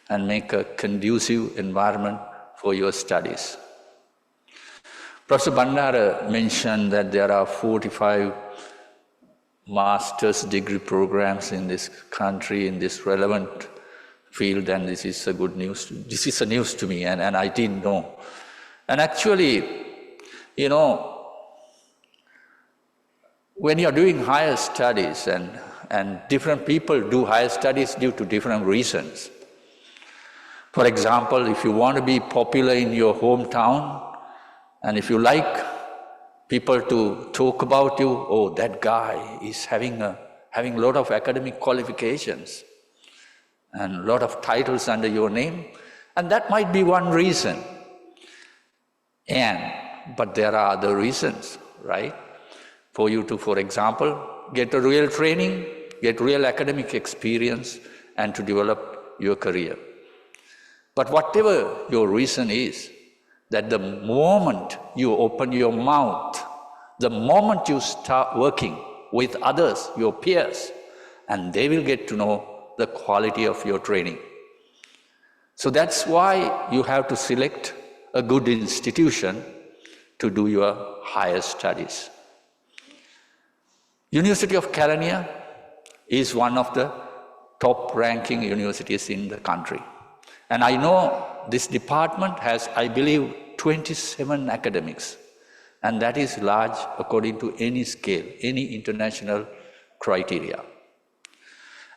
and make a conducive environment for your studies. Professor Bandara mentioned that there are 45 master's degree programs in this country in this relevant field, and this is a good news. This is a news to me, and I didn't know. And actually, you know, when you're doing higher studies, and different people do higher studies due to different reasons. For example, if you want to be popular in your hometown, and if you like people to talk about you, oh, that guy is having a lot of academic qualifications and a lot of titles under your name, and that might be one reason. But there are other reasons, right? For you to, for example, get a real training, get real academic experience, and to develop your career. But whatever your reason is, that the moment you open your mouth, the moment you start working with others, your peers, and they will get to know the quality of your training. So that's why you have to select a good institution to do your higher studies. University of Kelaniya is one of the top-ranking universities in the country. And I know this department has, I believe, 27 academics. And that is large according to any scale, any international criteria.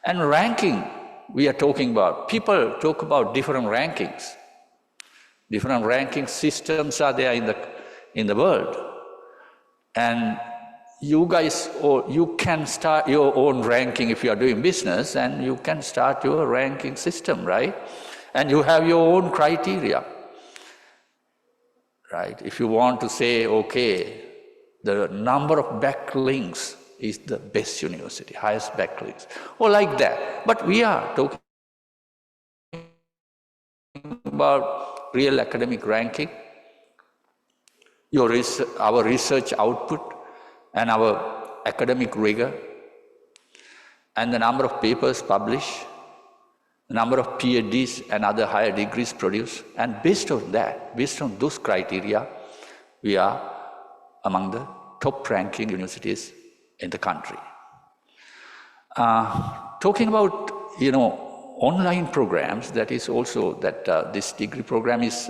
And ranking, we are talking about, people talk about different rankings. Different ranking systems are there in the world. And you guys, or you can start your own ranking if you are doing business, and you can start your ranking system, right? And you have your own criteria, right? If you want to say, okay, the number of backlinks is the best university, highest backlinks, or like that. But we are talking about real academic ranking, our research output, and our academic rigor, and the number of papers published, the number of PhDs and other higher degrees produced. And based on that, based on those criteria, we are among the top-ranking universities in the country. Talking about, online programs, that is also that this degree program is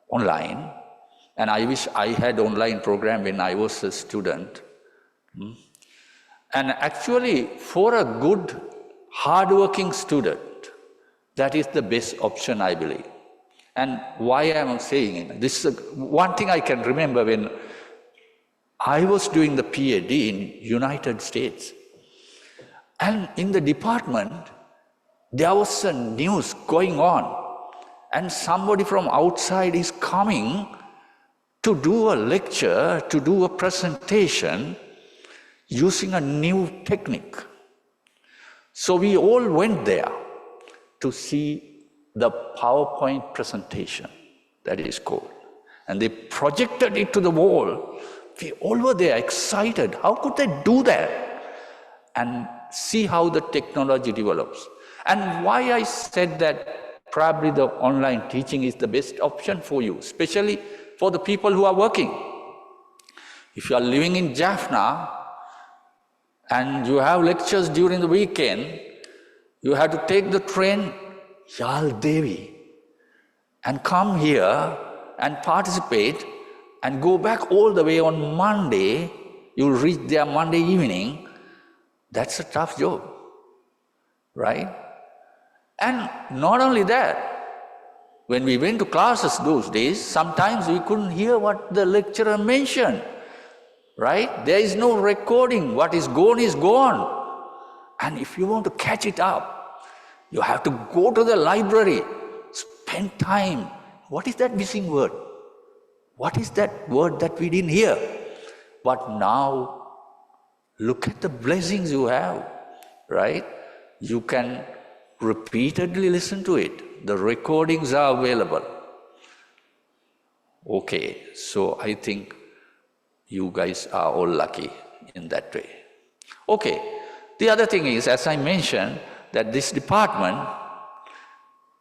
online. And I wish I had online program when I was a student. And actually, for a good, hard-working student, that is the best option, I believe. And why am I saying it? This is one thing I can remember when I was doing the PhD in United States. And in the department, there was a news going on. And somebody from outside is coming to do a lecture, to do a presentation using a new technique. So we all went there to see the PowerPoint presentation, that is called. And they projected it to the wall. We all were there excited. How could they do that? And see how the technology develops. And why I said that probably the online teaching is the best option for you, especially for the people who are working. If you are living in Jaffna and you have lectures during the weekend, you have to take the train Yaldevi and come here and participate and go back all the way on Monday. You'll reach there Monday evening. That's a tough job, right? And not only that, when we went to classes those days, sometimes we couldn't hear what the lecturer mentioned, right? There is no recording. What is gone is gone. And if you want to catch it up, you have to go to the library, spend time. What is that missing word? What is that word that we didn't hear? But now, look at the blessings you have, right? You can repeatedly listen to it. The recordings are available. Okay, so I think you guys are all lucky in that way. Okay, the other thing is, as I mentioned, that this department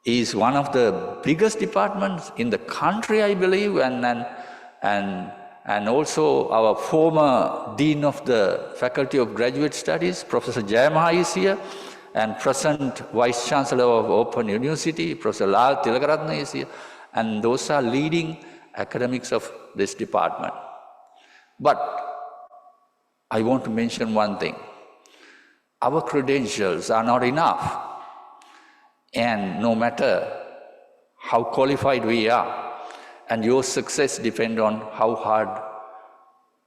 is one of the biggest departments in the country, I believe, and also our former Dean of the Faculty of Graduate Studies, Professor Jayamaha is here, and present Vice Chancellor of Open University, Professor Lal Tilakaratne is here, and those are leading academics of this department. But I want to mention one thing. Our credentials are not enough. And no matter how qualified we are, and your success depends on how hard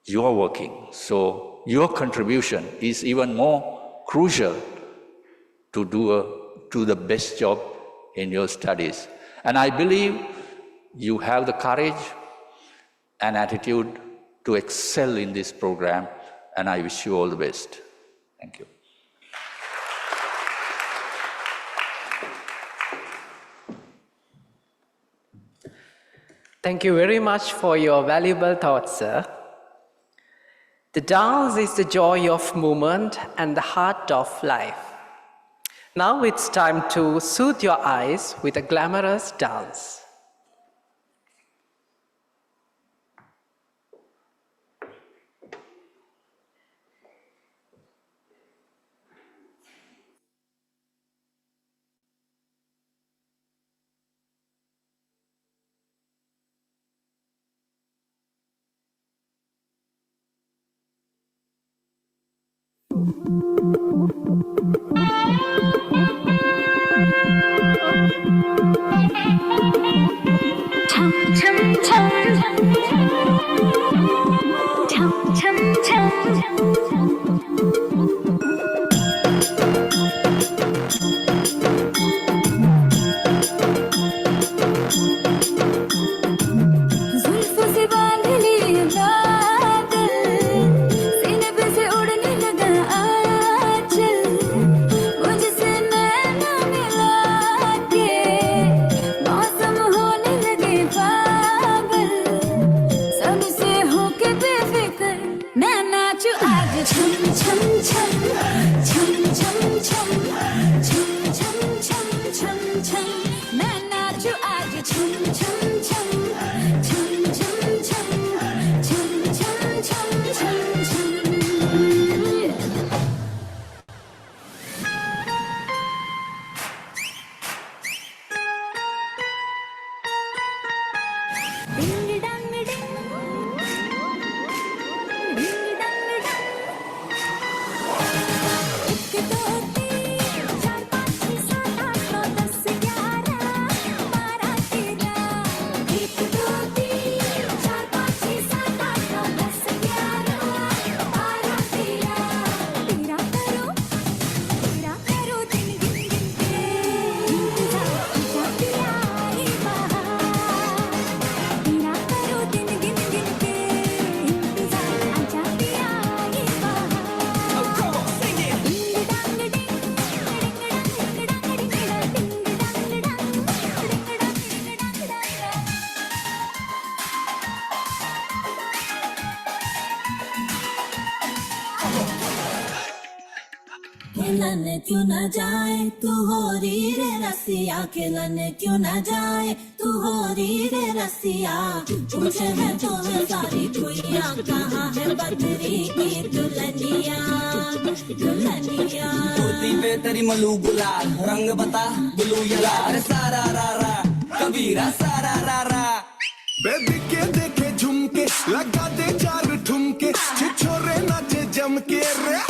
you are working. So your contribution is even more crucial to do the best job in your studies. And I believe you have the courage and attitude to excel in this program, and I wish you all the best. Thank you. Thank you very much for your valuable thoughts, sir. The dance is the joy of movement and the heart of life. Now it's time to soothe your eyes with a glamorous dance. खिलन क्यों न जाए तू हो री रे रसिया खिलन क्यों न जाए तू हो री रे रसिया पूछे है तो सारी दुनिया कहाँ है बदरी की दुल्हनिया दुल्हनिया कुर्ती पे तेरी मलू गुलाल रंग बता ब्लू या लाल सारा रा रा कबीरा सारा रा रा बेबी के देखे झुमके लगा दे चार ठुमके छिछोरे नाचे जम के रे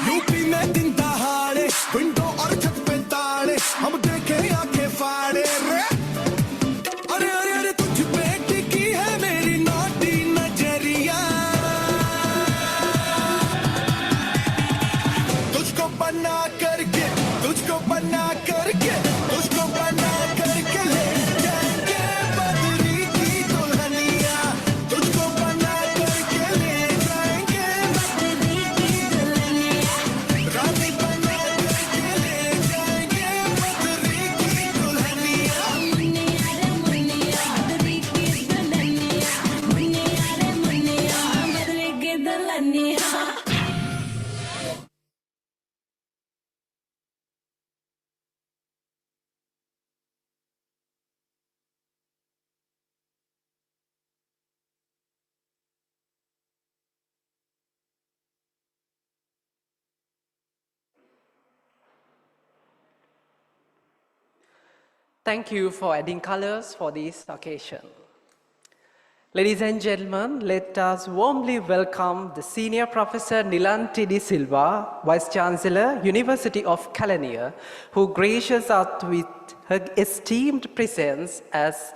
यूपी में दिन दहाड़े विंडो और छत पे ताड़े हम देखे आंखें फाड़े रे अरे अरे अरे तुझ पे टिकी है मेरी नौटी नजरिया तुझको बना करके तुझको बना करके तुझको बना करके ले जाएंगे बदरी की दुल्हनिया तुझको बना करके ले जाएंगे बदरी की दुल्हनिया रानी बना करके ले जाएंगे बदरी की दुल्हनिया मुनिया रे मुनिया बदरी की दुल्हनिया मुनिया रे मुनिया बदरी की Dulhania Thank you for adding colors for this occasion. Ladies and gentlemen, let us warmly welcome the Senior Professor Nilanthi De Silva, Vice Chancellor, University of Kelaniya, who graces us with her esteemed presence as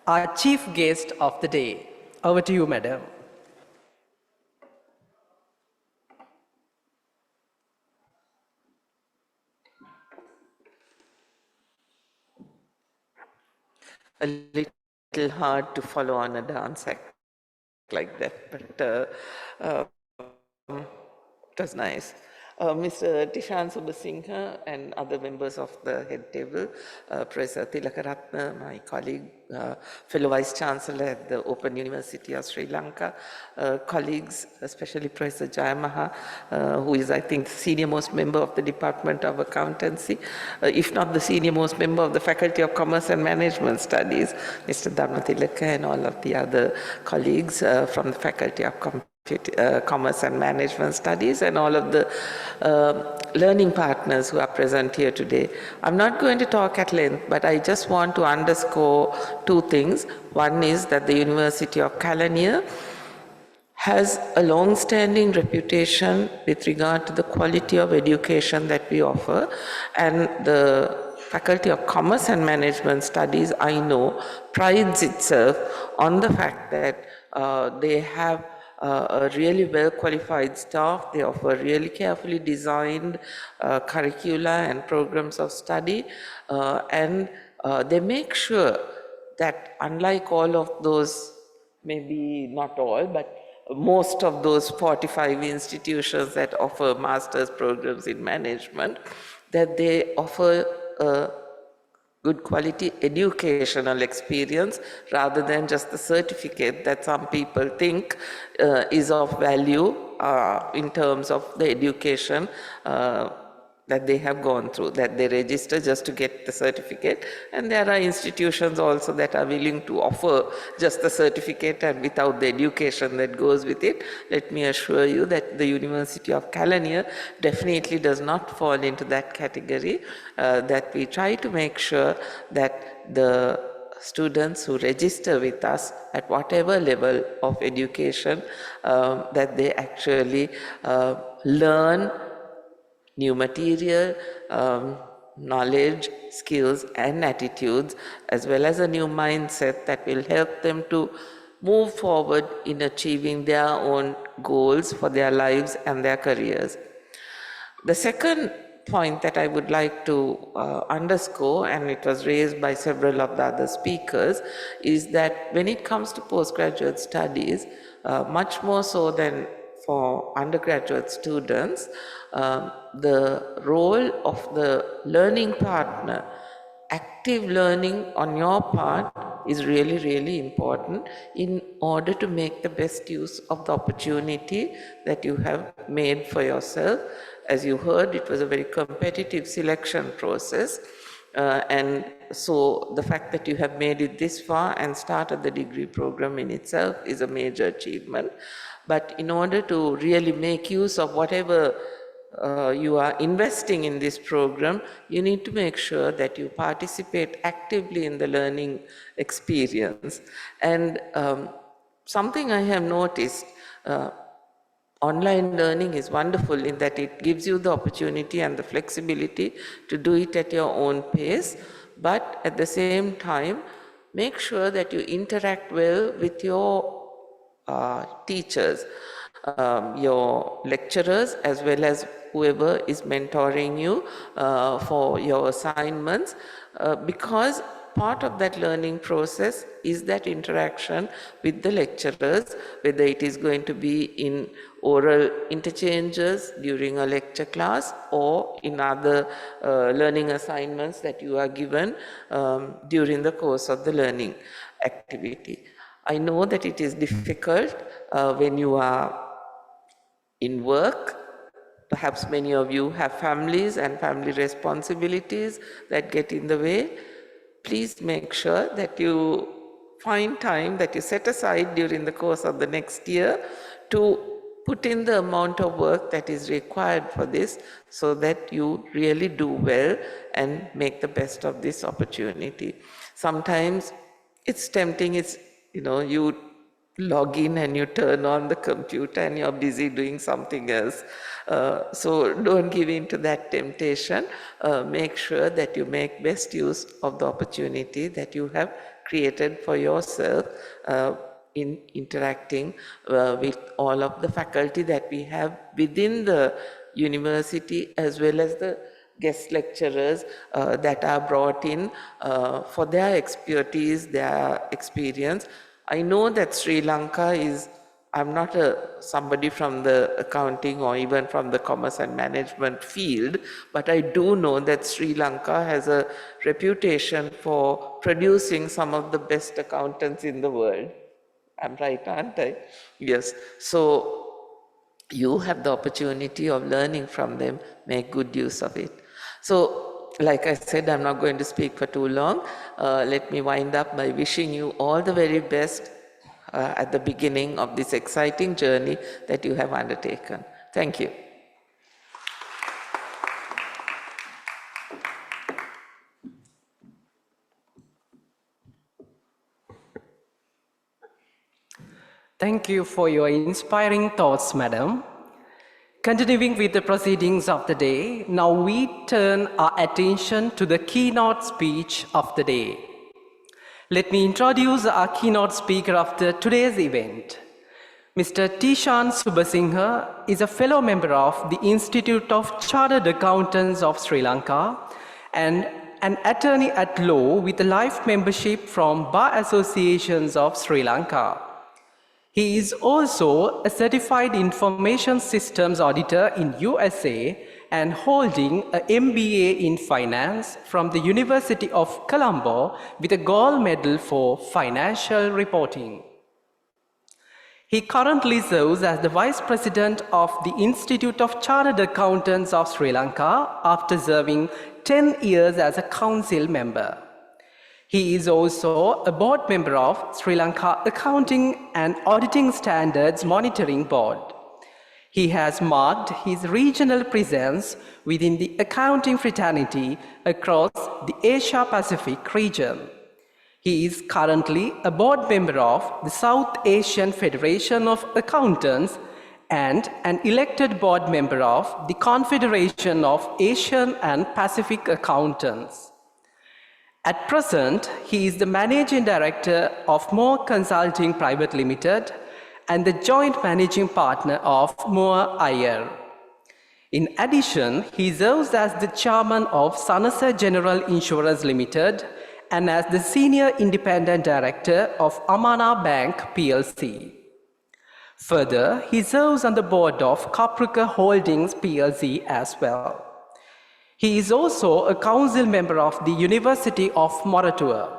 our chief guest of the day. Over to you, Madam. A little hard to follow on a dance act like that, but it was nice. Mr. Tishan Subasinghe and other members of the head table, Professor Tilakaratne, my colleague, fellow Vice Chancellor at the Open University of Sri Lanka, colleagues, especially Professor Jayamaha, who is, I think, the senior most member of the Department of Accountancy, if not the senior most member of the Faculty of Commerce and Management Studies, Mr. Dharmatilaka, and all of the other colleagues from the Faculty of Commerce and Management Studies, and all of the learning partners who are present here today. I'm not going to talk at length, but I just want to underscore two things. One is that the University of Kelaniya has a long-standing reputation with regard to the quality of education that we offer, and the Faculty of Commerce and Management Studies, I know, prides itself on the fact that they have a really well-qualified staff. They offer really carefully designed curricula and programs of study, and they make sure that unlike all of those, maybe not all, but most of those 45 institutions that offer master's programs in management, that they offer a good quality educational experience rather than just the certificate that some people think is of value in terms of the education that they have gone through, that they register just to get the certificate. And there are institutions also that are willing to offer just the certificate and without the education that goes with it. Let me assure you that the University of Kelaniya definitely does not fall into that category, that we try to make sure that the students who register with us at whatever level of education, that they actually learn new material, knowledge, skills and attitudes, as well as a new mindset that will help them to move forward in achieving their own goals for their lives and their careers. The second point that I would like to underscore, and it was raised by several of the other speakers, is that when it comes to postgraduate studies, much more so than for undergraduate students, the role of the learning partner, active learning on your part is really, really important in order to make the best use of the opportunity that you have made for yourself. As you heard, it was a very competitive selection process. And so the fact that you have made it this far and started the degree program in itself is a major achievement. But in order to really make use of whatever you are investing in this program, you need to make sure that you participate actively in the learning experience. And something I have noticed, online learning is wonderful in that it gives you the opportunity and the flexibility to do it at your own pace, but at the same time, make sure that you interact well with your teachers, your lecturers, as well as whoever is mentoring you for your assignments, because part of that learning process is that interaction with the lecturers, whether it is going to be in oral interchanges during a lecture class or in other learning assignments that you are given during the course of the learning activity. I know that it is difficult when you are in work. Perhaps many of you have families and family responsibilities that get in the way. Please make sure that you find time that you set aside during the course of the next year to put in the amount of work that is required for this, so that you really do well and make the best of this opportunity. Sometimes it's tempting, you log in and you turn on the computer and you're busy doing something else. So don't give in to that temptation. Make sure that you make best use of the opportunity that you have created for yourself in interacting with all of the faculty that we have within the university, as well as the guest lecturers that are brought in for their expertise, their experience. I know that Sri Lanka is, I'm not somebody from the accounting or even from the commerce and management field, but I do know that Sri Lanka has a reputation for producing some of the best accountants in the world. I'm right, aren't I? Yes. So you have the opportunity of learning from them, make good use of it. So, like I said, I'm not going to speak for too long. Let me wind up by wishing you all the very best at the beginning of this exciting journey that you have undertaken. Thank you. Thank you for your inspiring thoughts, Madam. Continuing with the proceedings of the day, now we turn our attention to the keynote speech of the day. Let me introduce our keynote speaker of today's event. Mr. Tishan Subasinghe is a fellow member of the Institute of Chartered Accountants of Sri Lanka and an attorney at law with a life membership from Bar Associations of Sri Lanka. He is also a certified information systems auditor in USA and holding an MBA in finance from the University of Colombo with a gold medal for financial reporting. He currently serves as the Vice President of the Institute of Chartered Accountants of Sri Lanka after serving 10 years as a council member. He is also a board member of Sri Lanka Accounting and Auditing Standards Monitoring Board. He has marked his regional presence within the accounting fraternity across the Asia-Pacific region. He is currently a board member of the South Asian Federation of Accountants and an elected board member of the Confederation of Asian and Pacific Accountants. At present, he is the Managing Director of Moore Consulting Private Limited and the Joint Managing Partner of Moore Iyer. In addition, he serves as the Chairman of Sanasa General Insurance Limited and as the Senior Independent Director of Amana Bank PLC. Further, he serves on the board of Kapruka Holdings PLC as well. He is also a council member of the University of Moratuwa.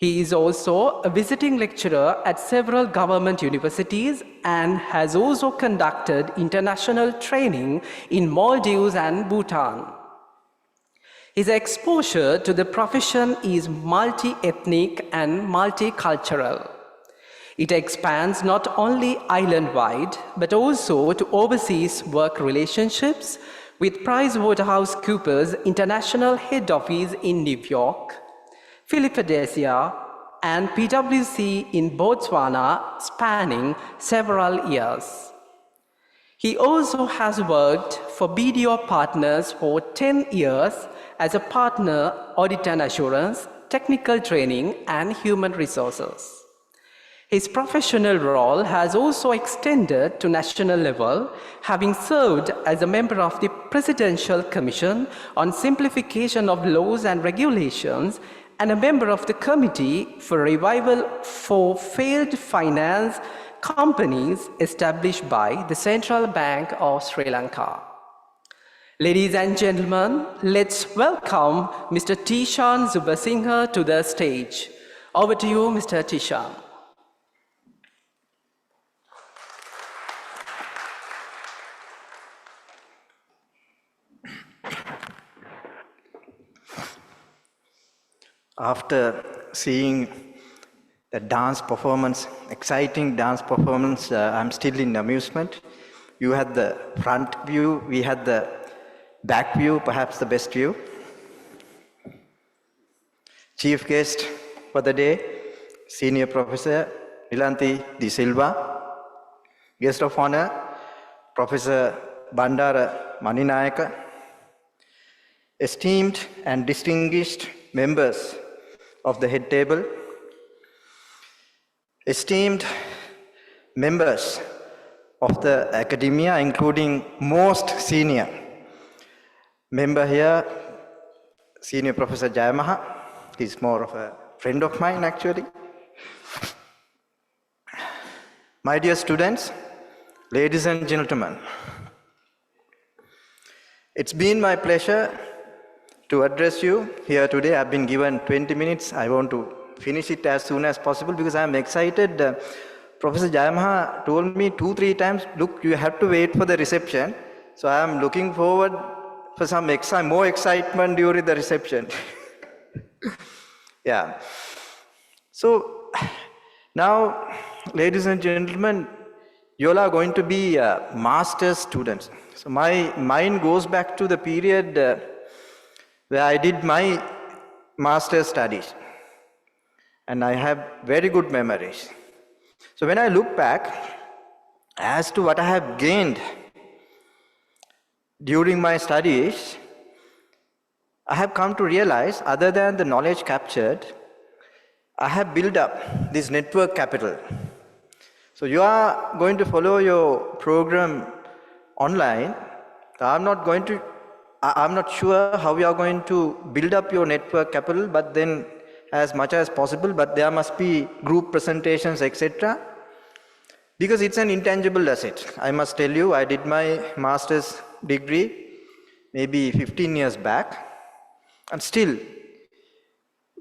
He is also a visiting lecturer at several government universities and has also conducted international training in Maldives and Bhutan. His exposure to the profession is multi-ethnic and multicultural. It expands not only island-wide, but also to overseas work relationships with PricewaterhouseCoopers International Head Office in New York, Philadelphia, and PwC in Botswana, spanning several years. He also has worked for BDO Partners for 10 years as a partner, audit and assurance, technical training, and human resources. His professional role has also extended to national level, having served as a member of the Presidential Commission on Simplification of Laws and Regulations and a member of the Committee for Revival for Failed Finance Companies established by the Central Bank of Sri Lanka. Ladies and gentlemen, let's welcome Mr. Tishan Zubasinghe to the stage. Over to you, Mr. Tishan. After seeing the dance performance, exciting dance performance, I'm still in amusement. You had the front view, we had the back view, perhaps the best view. Chief guest for the day, Senior Professor Nilanthi De Silva. Guest of honor, Professor Bandara Maninayaka. Esteemed and distinguished members of the head table, esteemed members of the academia, including most senior member here, Senior Professor Jayamaha. He's more of a friend of mine, actually. My dear students, ladies and gentlemen, it's been my pleasure to address you here today. I've been given 20 minutes. I want to finish it as soon as possible because I'm excited. Professor Jayamaha told me 2-3 times, look, you have to wait for the reception. So I'm looking forward for some more excitement during the reception. Yeah. So now, ladies and gentlemen, you all are going to be master's students. So my mind goes back to the period where I did my master's studies. And I have very good memories. So when I look back as to what I have gained during my studies, I have come to realize, other than the knowledge captured, I have built up this network capital. So you are going to follow your program online. I'm not sure how you are going to build up your network capital, but then as much as possible, but there must be group presentations, etc. Because it's an intangible asset. I must tell you, I did my master's degree maybe 15 years back, and still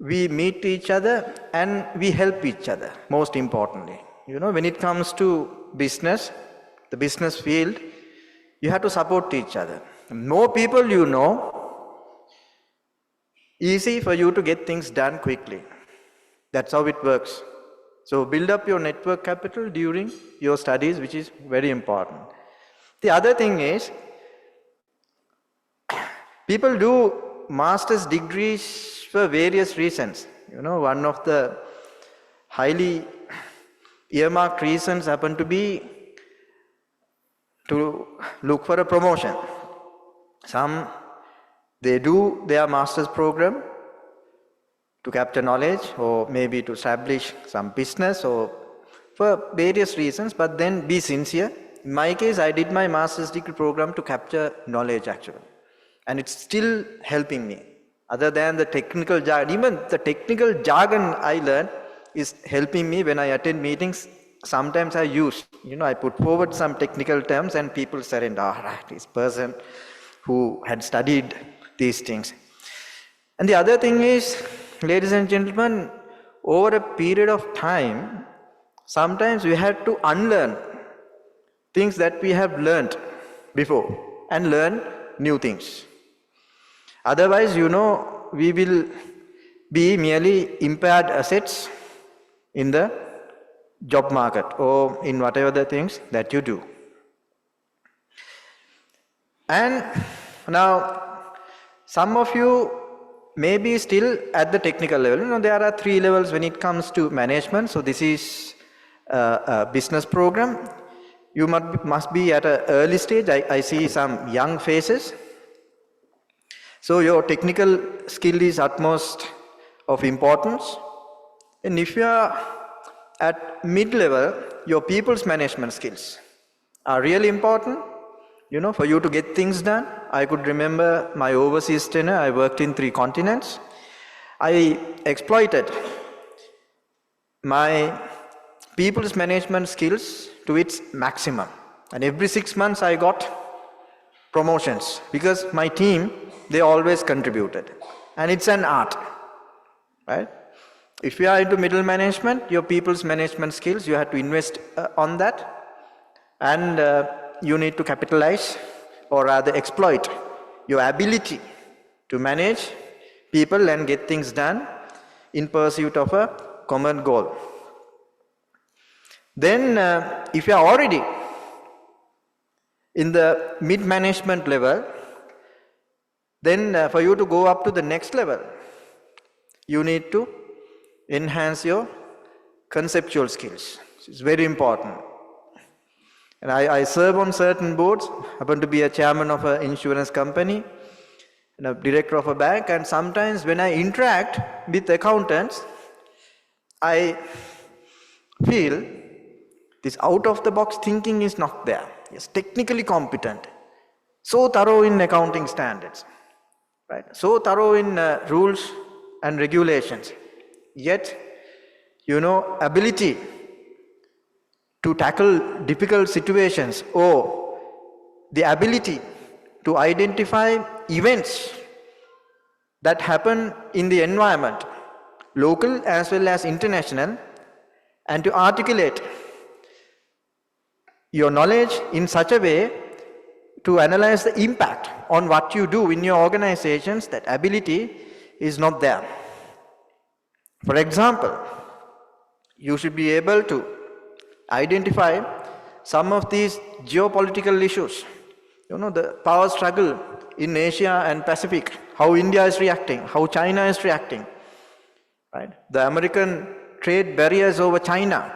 we meet each other and we help each other, most importantly. You know, when it comes to business, the business field, you have to support each other. The more people you know, easy for you to get things done quickly. That's how it works. So build up your network capital during your studies, which is very important. The other thing is, people do master's degrees for various reasons. You know, one of the highly earmarked reasons happen to be to look for a promotion. Some, they do their master's program to capture knowledge, or maybe to establish some business, or for various reasons, but then be sincere. In my case, I did my master's degree program to capture knowledge actually. And it's still helping me. Other than the technical jargon, even the technical jargon I learned is helping me when I attend meetings. Sometimes I use, I put forward some technical terms and people surrender, all right, this person who had studied these things. And the other thing is, ladies and gentlemen, over a period of time, sometimes we have to unlearn things that we have learned before and learn new things. Otherwise, we will be merely impaired assets in the job market or in whatever the things that you do. And now, some of you may be still at the technical level. There are 3 levels when it comes to management. So this is a business program. You must be at an early stage. I see some young faces. So your technical skill is utmost of importance. And if you are at mid-level, your people's management skills are really important, for you to get things done. I could remember my overseas tenure. I worked in 3 continents. I exploited my people's management skills to its maximum. And every 6 months I got promotions because my team, they always contributed. And it's an art, right? If you are into middle management, your people's management skills, you have to invest on that. And you need to capitalize or rather exploit your ability to manage people and get things done in pursuit of a common goal. Then if you are already in the mid-management level, then for you to go up to the next level, you need to enhance your conceptual skills. It's very important. And I serve on certain boards, happen to be a chairman of an insurance company and a director of a bank, and sometimes when I interact with accountants, I feel this out-of-the-box thinking is not there. Yes, technically competent, so thorough in accounting standards, right? So thorough in rules and regulations, yet, ability to tackle difficult situations or the ability to identify events that happen in the environment, local as well as international, and to articulate your knowledge in such a way to analyze the impact on what you do in your organizations, that ability is not there. For example, you should be able to identify some of these geopolitical issues, the power struggle in Asia and Pacific, how India is reacting, how China is reacting, right? The American trade barriers over China,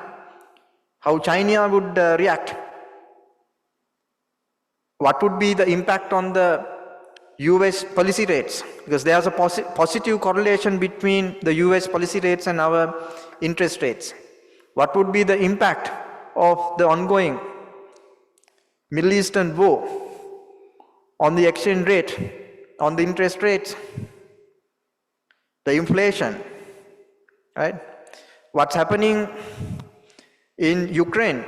how China would react. What would be the impact on the US policy rates? Because there's a positive correlation between the US policy rates and our interest rates. What would be the impact of the ongoing Middle Eastern war on the exchange rate, on the interest rates, the inflation, right? What's happening in Ukraine?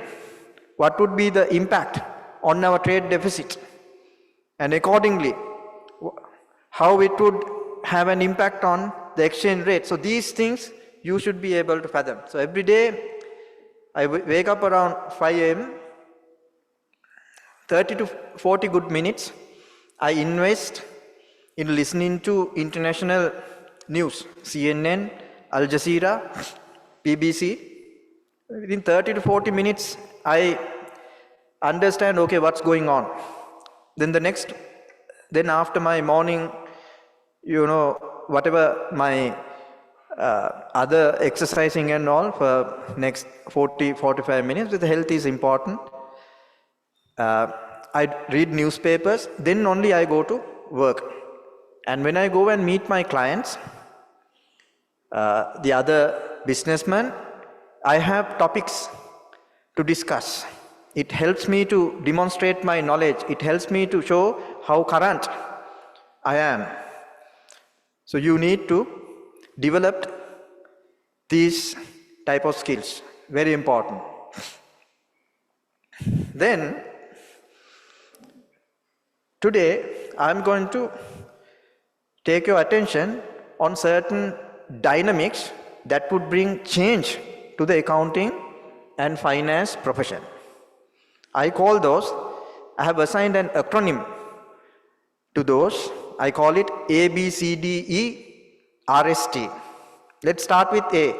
What would be the impact on our trade deficit? And accordingly, how it would have an impact on the exchange rate. So these things you should be able to fathom. So every day I wake up around 5 a.m., 30 to 40 good minutes I invest in listening to international news, CNN, Al Jazeera, BBC. Within 30 to 40 minutes I understand, okay, what's going on. Then after my morning, whatever my other exercising and all for next 40-45 minutes, because health is important. I read newspapers, then only I go to work. And when I go and meet my clients, the other businessmen, I have topics to discuss. It helps me to demonstrate my knowledge. It helps me to show how current I am. So you need to develop these type of skills. Very important. Then, today I am going to take your attention on certain dynamics that would bring change to the accounting and finance profession. I call those, I have assigned an acronym to those. I call it ABCDERST. Let's start with A.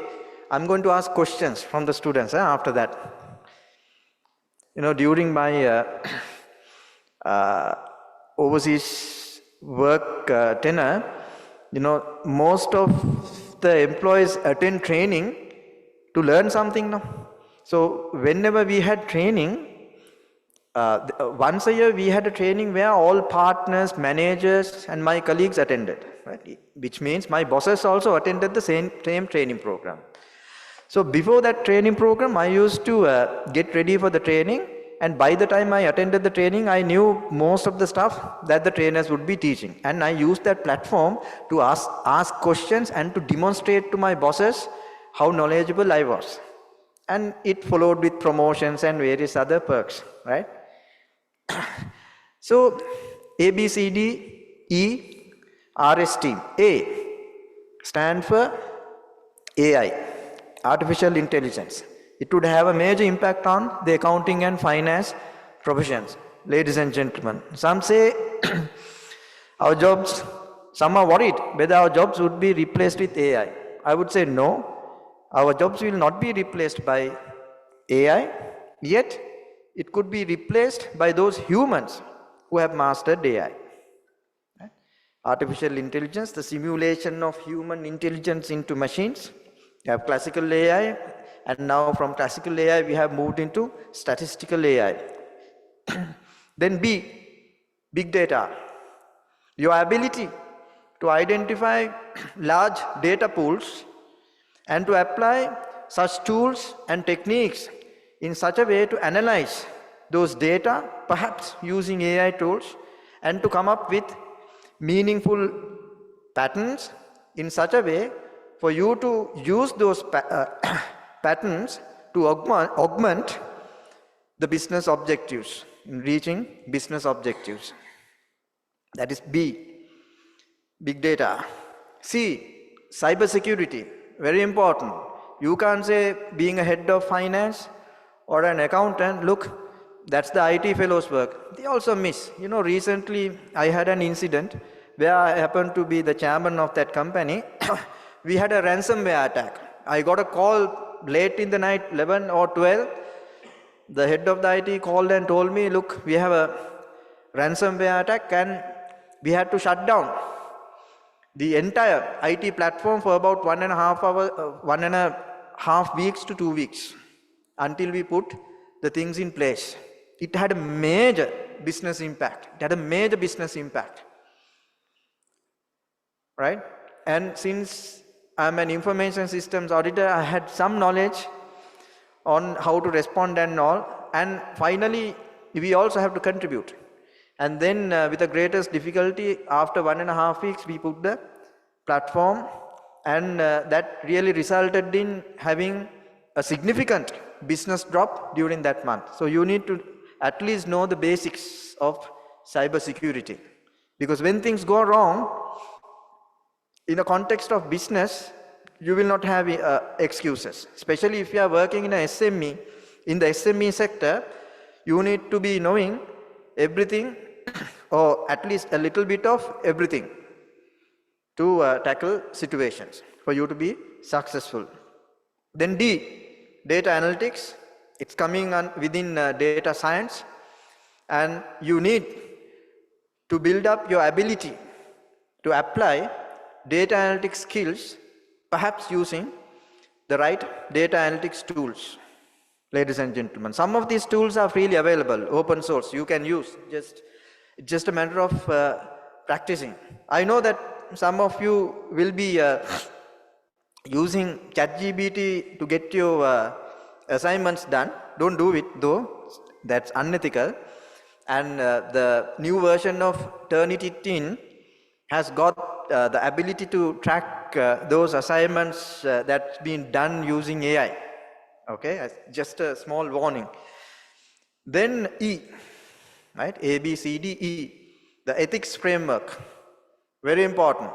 I'm going to ask questions from the students after that. During my overseas work tenure, most of the employees attend training to learn something. No? So whenever we had training, once a year we had a training where all partners, managers and my colleagues attended, right? Which means my bosses also attended the same training program. So before that training program, I used to get ready for the training, and by the time I attended the training, I knew most of the stuff that the trainers would be teaching, and I used that platform to ask questions and to demonstrate to my bosses how knowledgeable I was. And it followed with promotions and various other perks, right? So ABCDERST. A stand for AI, artificial intelligence. It would have a major impact on the accounting and finance professions. Ladies and gentlemen, some say our jobs, some are worried whether our jobs would be replaced with AI. I would say no, our jobs will not be replaced by AI, yet it could be replaced by those humans who have mastered AI. Artificial intelligence, the simulation of human intelligence into machines. We have classical AI, and now from classical AI we have moved into statistical AI. Then B, big data. Your ability to identify large data pools and to apply such tools and techniques in such a way to analyze those data, perhaps using AI tools, and to come up with meaningful patterns in such a way for you to use those patterns to augment the business objectives, in reaching business objectives. That is B, big data. C, cybersecurity, very important. You can't say being a head of finance or an accountant, look, that's the IT fellows' work. They also miss. Recently I had an incident where I happened to be the chairman of that company. We had a ransomware attack. I got a call late in the night, 11 or 12. The head of the IT called and told me, look, we have a ransomware attack and we had to shut down the entire IT platform for about 1.5 weeks to 2 weeks until we put the things in place. It had a major business impact. Right? And since I'm an information systems auditor, I had some knowledge on how to respond and all. And finally, we also have to contribute. And then with the greatest difficulty, after 1.5 weeks, we put the platform, and that really resulted in having a significant business drop during that month. So you need to at least know the basics of cyber security, because when things go wrong in the context of business, you will not have excuses. Especially if you are working in a SME, in the SME sector, you need to be knowing everything or at least a little bit of everything to tackle situations for you to be successful. Then D, data analytics. It's coming on within data science, and you need to build up your ability to apply data analytics skills, perhaps using the right data analytics tools. Ladies and gentlemen, some of these tools are freely available, open source, you can use. It's just a matter of practicing. I know that some of you will be using ChatGPT to get your assignments done. Don't do it though, that's unethical. And the new version of Turnitin has got the ability to track those assignments that's been done using AI. Okay, just a small warning. Then E, right? A, B, C, D, E, the ethics framework, very important.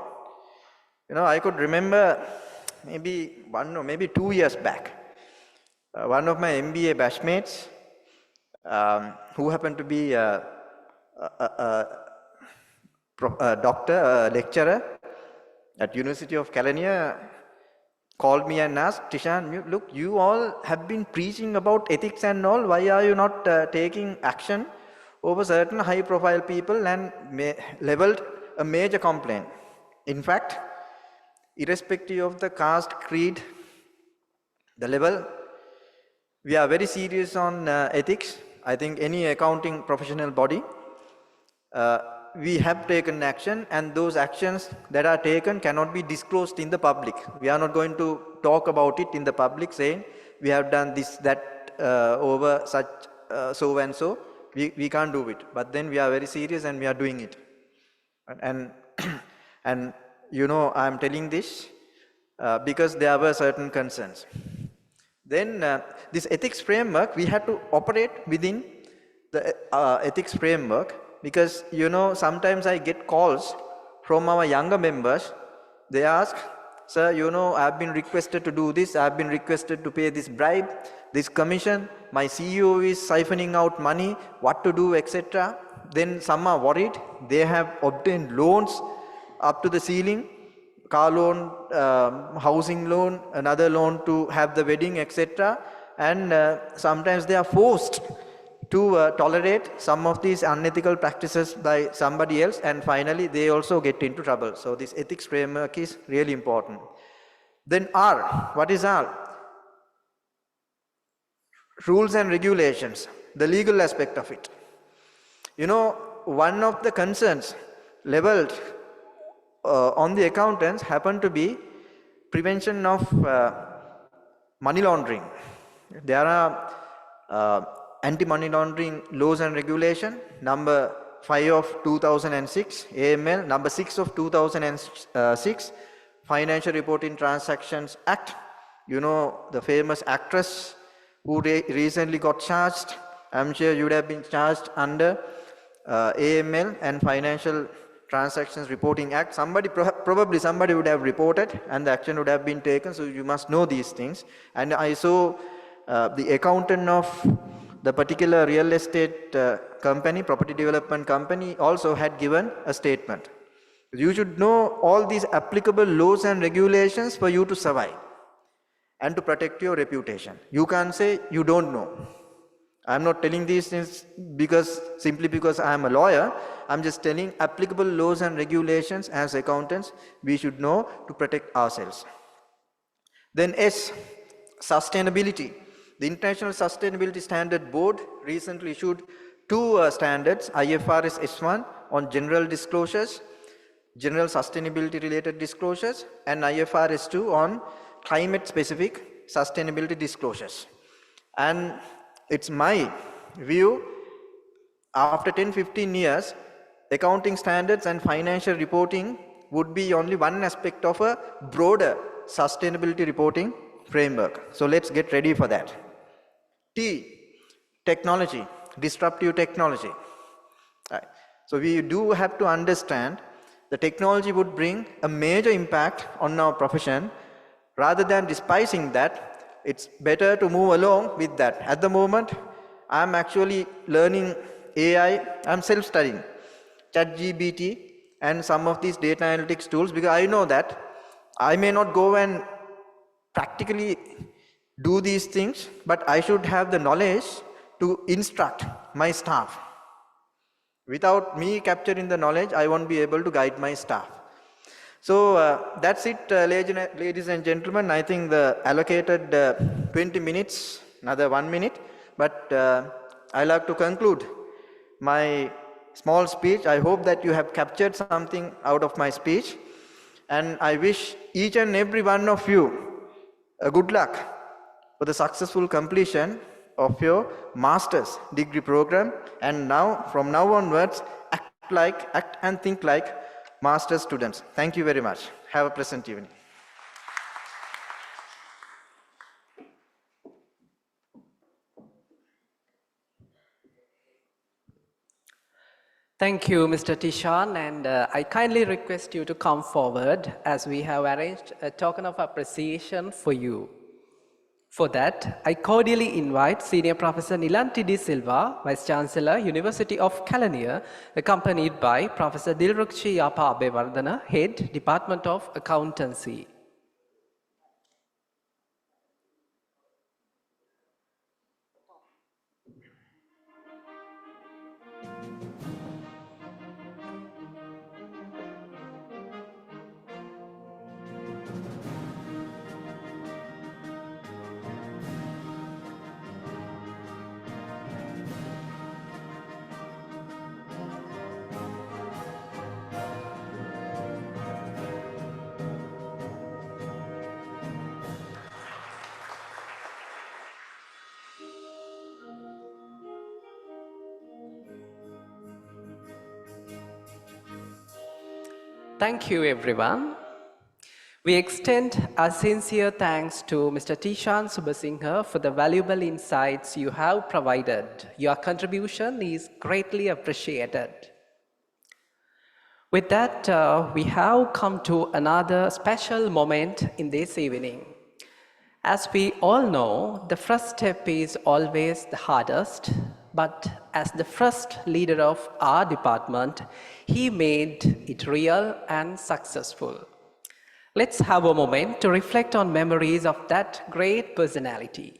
I could remember maybe 1 or maybe 2 years back. One of my MBA batchmates, who happened to be a doctor, a lecturer at University of California, called me and asked, Tishan, look, you all have been preaching about ethics and all, why are you not taking action over certain high profile people, and leveled a major complaint. In fact, irrespective of the caste, creed, the level, we are very serious on ethics. I think any accounting professional body, we have taken action, and those actions that are taken cannot be disclosed in the public. We are not going to talk about it in the public saying we have done this, that over such so and so. We can't do it, but then we are very serious and we are doing it. And and you know, I am telling this because there were certain concerns. Then this ethics framework, we had to operate within the ethics framework, because you know, sometimes I get calls from our younger members. They ask, sir, you know, I've been requested to do this, I've been requested to pay this bribe, this commission, my CEO is siphoning out money, what to do, etc. Then some are worried, they have obtained loans up to the ceiling, car loan, housing loan, another loan to have the wedding, etc. And sometimes they are forced to tolerate some of these unethical practices by somebody else, and finally they also get into trouble. So this ethics framework is really important. Then R, what is R? Rules and regulations, the legal aspect of it. You know, one of the concerns leveled on the accountants happened to be prevention of money laundering. There are anti-money laundering laws and regulation, number 5 of 2006, AML, number 6 of 2006, Financial Reporting Transactions Act. You know, the famous actress who recently got charged. I'm sure you would have been charged under AML and Financial Transactions Reporting Act. Probably somebody would have reported and the action would have been taken. So you must know these things. And I saw the accountant of the particular real estate company, property development company, also had given a statement. You should know all these applicable laws and regulations for you to survive and to protect your reputation. You can't say you don't know. I'm not telling these things simply because I'm a lawyer. I'm just telling applicable laws and regulations as accountants we should know to protect ourselves. Then S, sustainability. The International Sustainability Standard Board recently issued 2 standards, IFRS S1 on general disclosures, general sustainability related disclosures, and IFRS 2 on climate specific sustainability disclosures. And it's my view, after 10-15 years, accounting standards and financial reporting would be only one aspect of a broader sustainability reporting framework. So let's get ready for that. T, technology, disruptive technology. Right. So we do have to understand the technology would bring a major impact on our profession. Rather than despising that, it's better to move along with that. At the moment, I'm actually learning AI, I'm self-studying ChatGPT and some of these data analytics tools, because I know that I may not go and practically do these things, but I should have the knowledge to instruct my staff. Without me capturing the knowledge, I won't be able to guide my staff. So that's it, ladies and gentlemen. I think the allocated 20 minutes, another 1 minute, but I like to conclude my small speech. I hope that you have captured something out of my speech, and I wish each and every one of you a good luck for the successful completion of your master's degree program. And now, from now onwards, act and think like master's students. Thank you very much. Have a pleasant evening. Thank you, Mr. Tishan, and I kindly request you to come forward as we have arranged a token of appreciation for you. For that, I cordially invite Senior Professor Nilanthi De Silva, Vice Chancellor, University of Kelaniya, accompanied by Professor Dilrukshi Yapa Abewardana, Head, Department of Accountancy. Thank you, everyone. We extend our sincere thanks to Mr. Tishan Subasinghe for the valuable insights you have provided. Your contribution is greatly appreciated. With that, we have come to another special moment in this evening. As we all know, the first step is always the hardest, but as the first leader of our department, he made it real and successful. Let's have a moment to reflect on memories of that great personality.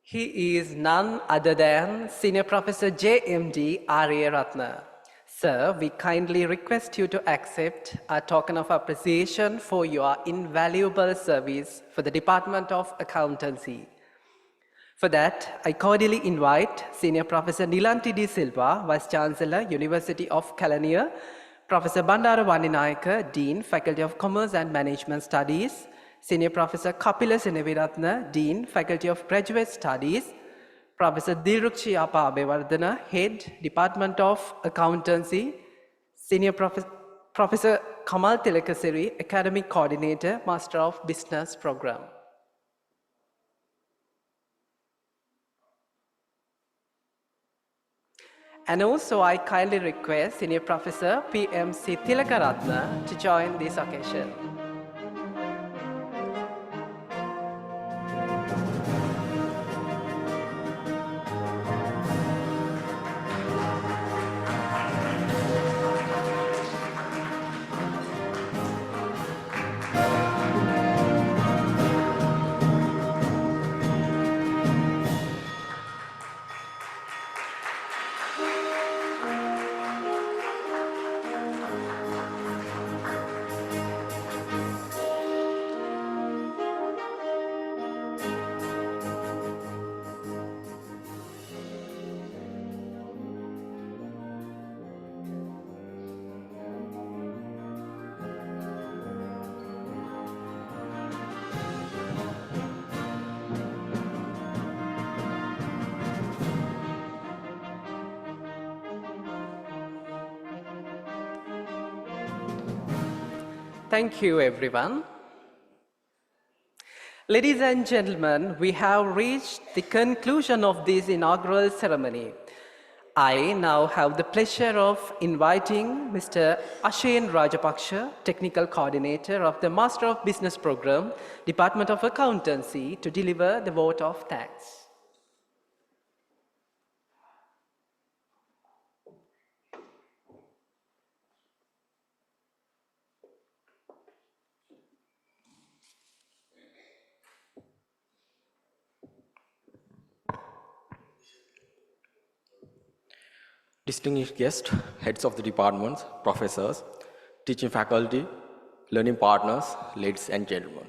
He is none other than Senior Professor J.M.D. Aryaratna. Sir, we kindly request you to accept a token of appreciation for your invaluable service for the Department of Accountancy. For that, I cordially invite Senior Professor Nilanthi De Silva, Vice Chancellor, University of Kelaniya, Professor Bandara Vaninayaka, Dean, Faculty of Commerce and Management Studies, Senior Professor Kapila Seneviratna, Dean, Faculty of Graduate Studies, Professor Dilrukshi Yapa Abewardana, Head, Department of Accountancy, Senior Professor Kamal Tilakasiri, Academic Coordinator, Master of Business Program. And also I kindly request Senior Professor PMC Tilakaratna to join this occasion. Thank you, everyone. Ladies and gentlemen, we have reached the conclusion of this inaugural ceremony. I now have the pleasure of inviting Mr. Ashen Rajapaksha, Technical Coordinator of the Master of Business Program, Department of Accountancy, to deliver the vote of thanks. Distinguished guests, heads of the departments, professors, teaching faculty, learning partners, ladies and gentlemen.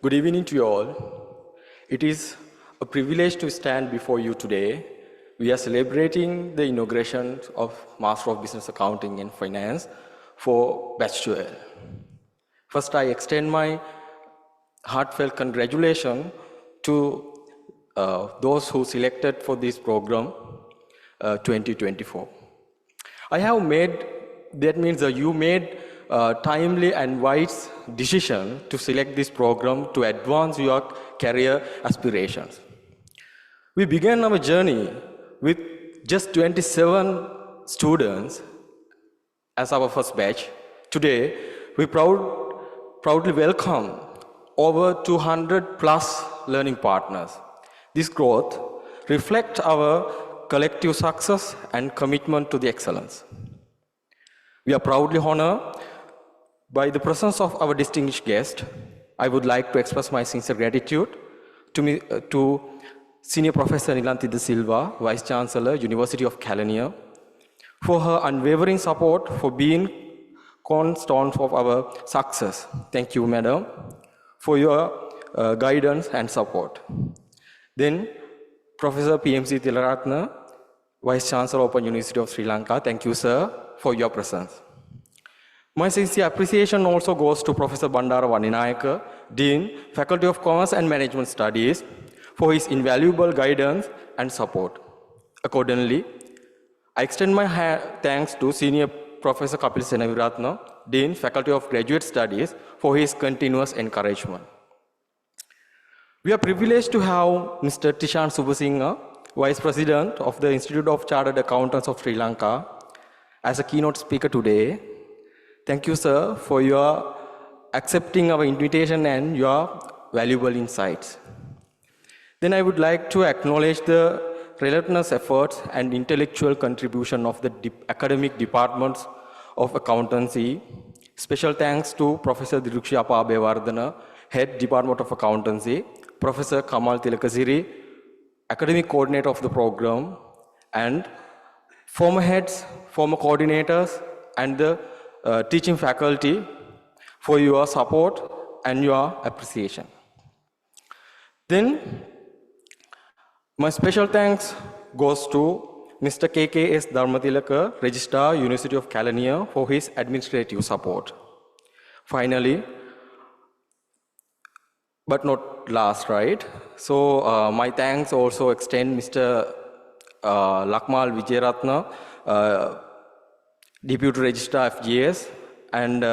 Good evening to you all. It is a privilege to stand before you today. We are celebrating the inauguration of Master of Business Accounting and Finance for Batch 12. First, I extend my heartfelt congratulations to those who selected for this program 2024. I have made, that means you made timely and wise decision to select this program to advance your career aspirations. We began our journey with just 27 students as our first batch. Today, we proudly welcome over 200 plus learning partners. This growth reflects our collective success and commitment to the excellence. We are proudly honored by the presence of our distinguished guest. I would like to express my sincere gratitude to Senior Professor Nilanthi De Silva, Vice Chancellor, University of Kelaniya, for her unwavering support, for being cornerstone of our success. Thank you, Madam, for your guidance and support. Then, Professor PMC Tilakaratna, Vice Chancellor, Open University of Sri Lanka. Thank you, sir, for your presence. My sincere appreciation also goes to Professor Bandara Vaninayaka, Dean, Faculty of Commerce and Management Studies, for his invaluable guidance and support. Accordingly, I extend my thanks to Senior Professor Kapil Senaviratna, Dean, Faculty of Graduate Studies, for his continuous encouragement. We are privileged to have Mr. Tishan Subasinghe, Vice President of the Institute of Chartered Accountants of Sri Lanka, as a keynote speaker today. Thank you, sir, for your accepting our invitation and your valuable insights. Then I would like to acknowledge the relentless efforts and intellectual contribution of the academic departments of accountancy. Special thanks to Professor Dirukshi Apabewardana, Head Department of Accountancy, Professor Kamal Tilakasiri, Academic Coordinator of the program, and former heads, former coordinators, and the teaching faculty for your support and your appreciation. Then, my special thanks goes to Mr. KKS Dharmatilaka, Registrar, University of Kelaniya, for his administrative support. Finally, but not last, right? So my thanks also extend Mr. Lakmal Vijayaratna, Deputy Registrar FGS, and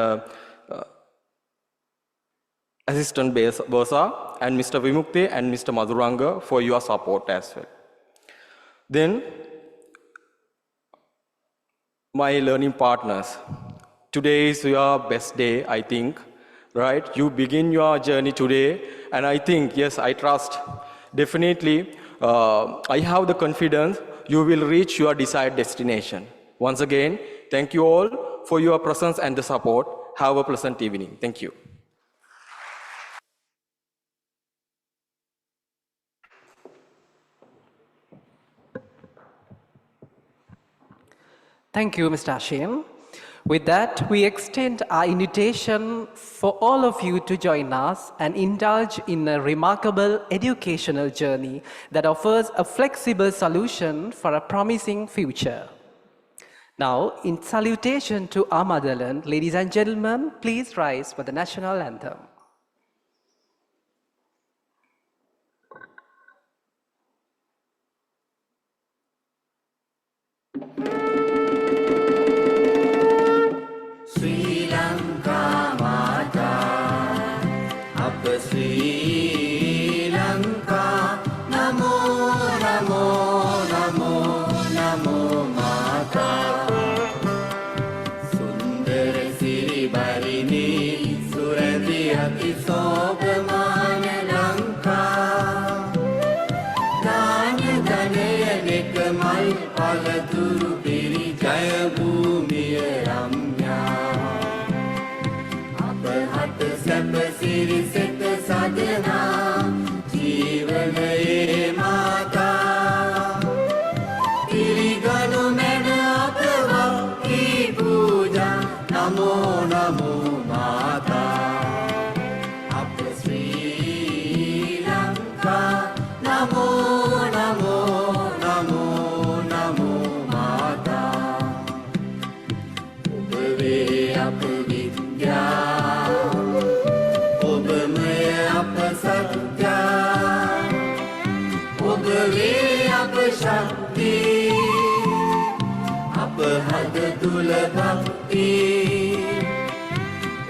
Assistant Bosa, and Mr. Vimukti and Mr. Madhuranga for your support as well. Then, my learning partners. Today is your best day, I think, right? You begin your journey today, and I think, yes, I trust. Definitely, I have the confidence you will reach your desired destination. Once again, thank you all for your presence and the support. Have a pleasant evening. Thank you. Thank you, Mr. Hashim. With that, we extend our invitation for all of you to join us and indulge in a remarkable educational journey that offers a flexible solution for a promising future. Now, in salutation to our motherland, ladies and gentlemen, please rise for the national anthem. Sri Lanka Mata, Apa Sri Lanka, Namo Namo Namo Namo Mata, Sundara Siri Barini, Suradi Ati Sobhamana Lanka, Dana Danaya Nekamal Palaturu Piri Jaya Bhumiya Ramya. Apahata Sapa Siri Seta Sadhana, Jeevanaye Mata. Tiriganu Mena Apava Ki Puja, Namo Namo Mata. Apa Sri Lanka, Namo Namo Namo Namo Mata. Obave Apa Vidya, Obamaya Apa Satya, Obave Apa Shakti, Apa Hada Tula Bhakti,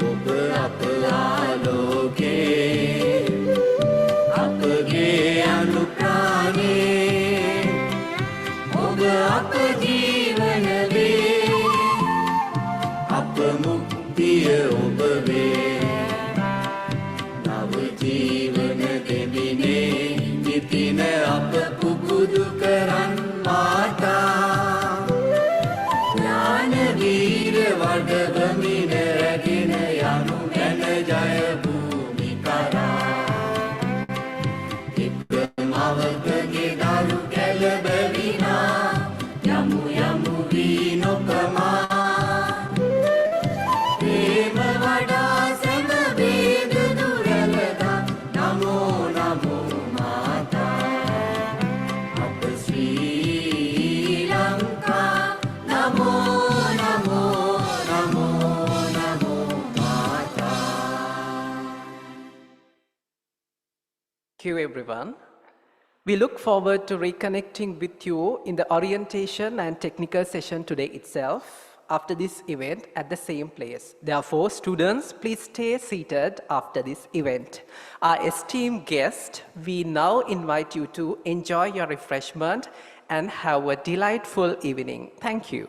Oba Apa Aloke, Apa Ge Anuprane, Oba Apa Jeevanave, Apa Muktiya Obave, Nava Jeevana Devine, Nitina Apa Pukudu Karan Mata, Jnana Veera Vadavamina Ragina Yanu Mena Jaya Bhumikara, Ikkamavakage Daru Kalabavina, Yamu Yamu Vinopama, Prema Vada Samaveda Duralada, Namo Namo Mata. Apa Sri Lanka, Namo Namo Namo Namo Mata. Thank you, everyone. We look forward to reconnecting with you in the orientation and technical session today itself after this event at the same place. Therefore, students, please stay seated after this event. Our esteemed guests, we now invite you to enjoy your refreshment and have a delightful evening. Thank you.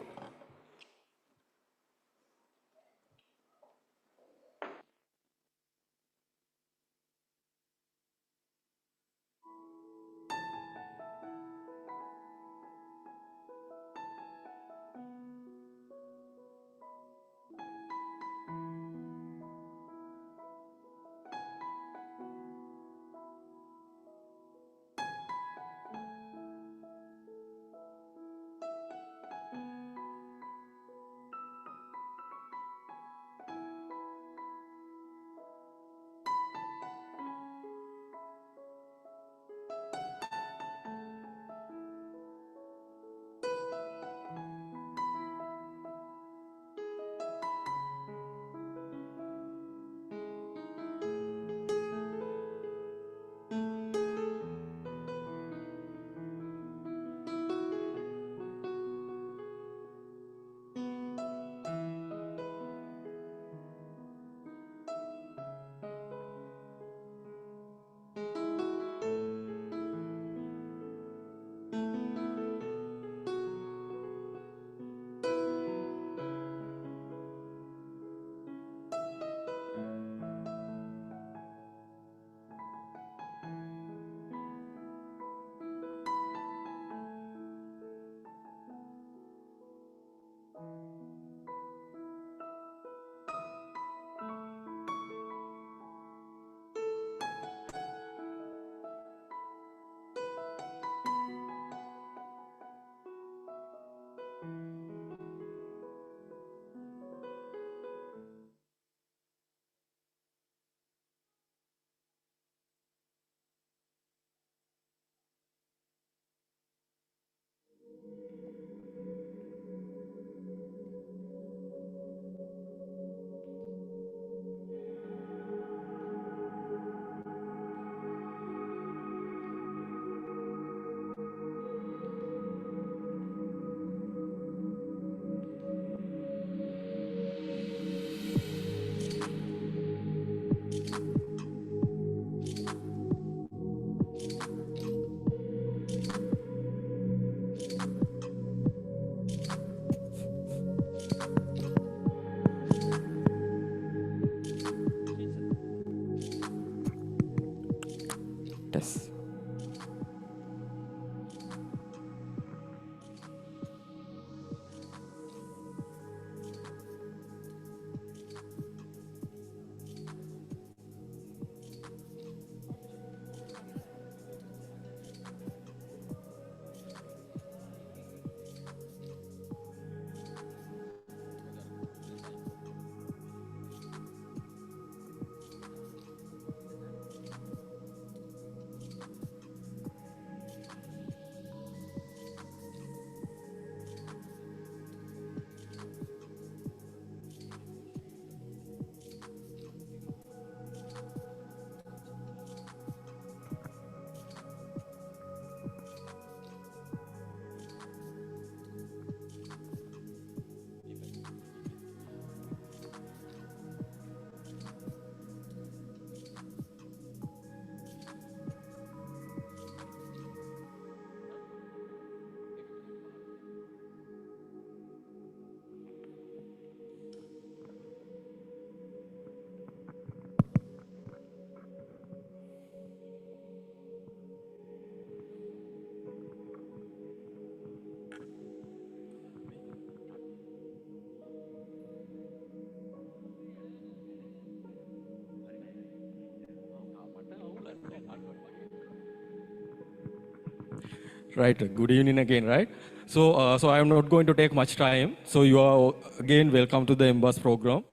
Right. Good evening again. Right. So I am not going to take much time. So you are again welcome to the MBus program.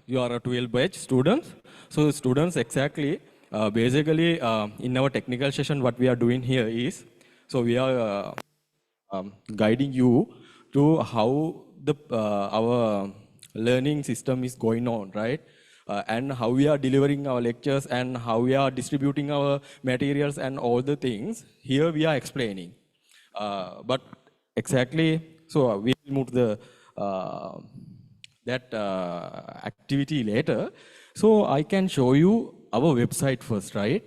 You are a 12 batch students. So students exactly. Basically, in our technical session, what we are doing here is, so we are guiding you to how the our learning system is going on, right? And how we are delivering our lectures and how we are distributing our materials and all the things. Here we are explaining. But exactly, so we will move to the that activity later. So I can show you our website first, right?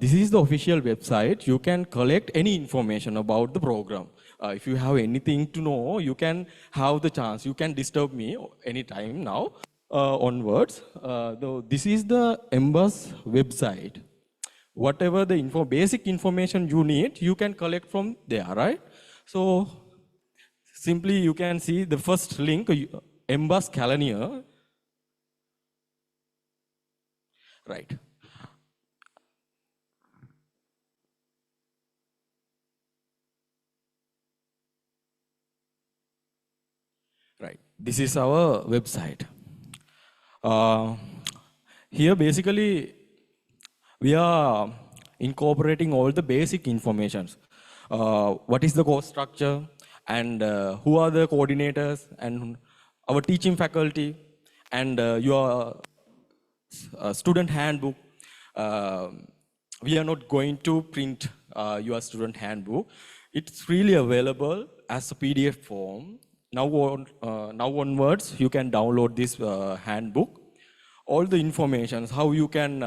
This is the official website. You can collect any information about the program. If you have anything to know, you can have the chance. You can disturb me anytime now onwards. This is the MBus website. Whatever the basic information you need, you can collect from there, right? So simply you can see the first link, MBus calendar, right? Right. This is our website. Here basically we are incorporating all the basic informations. What is the course structure and who are the coordinators and our teaching faculty and your student handbook. We are not going to print your student handbook. It's really available as a PDF form. Now onwards, you can download this handbook. All the information, how you can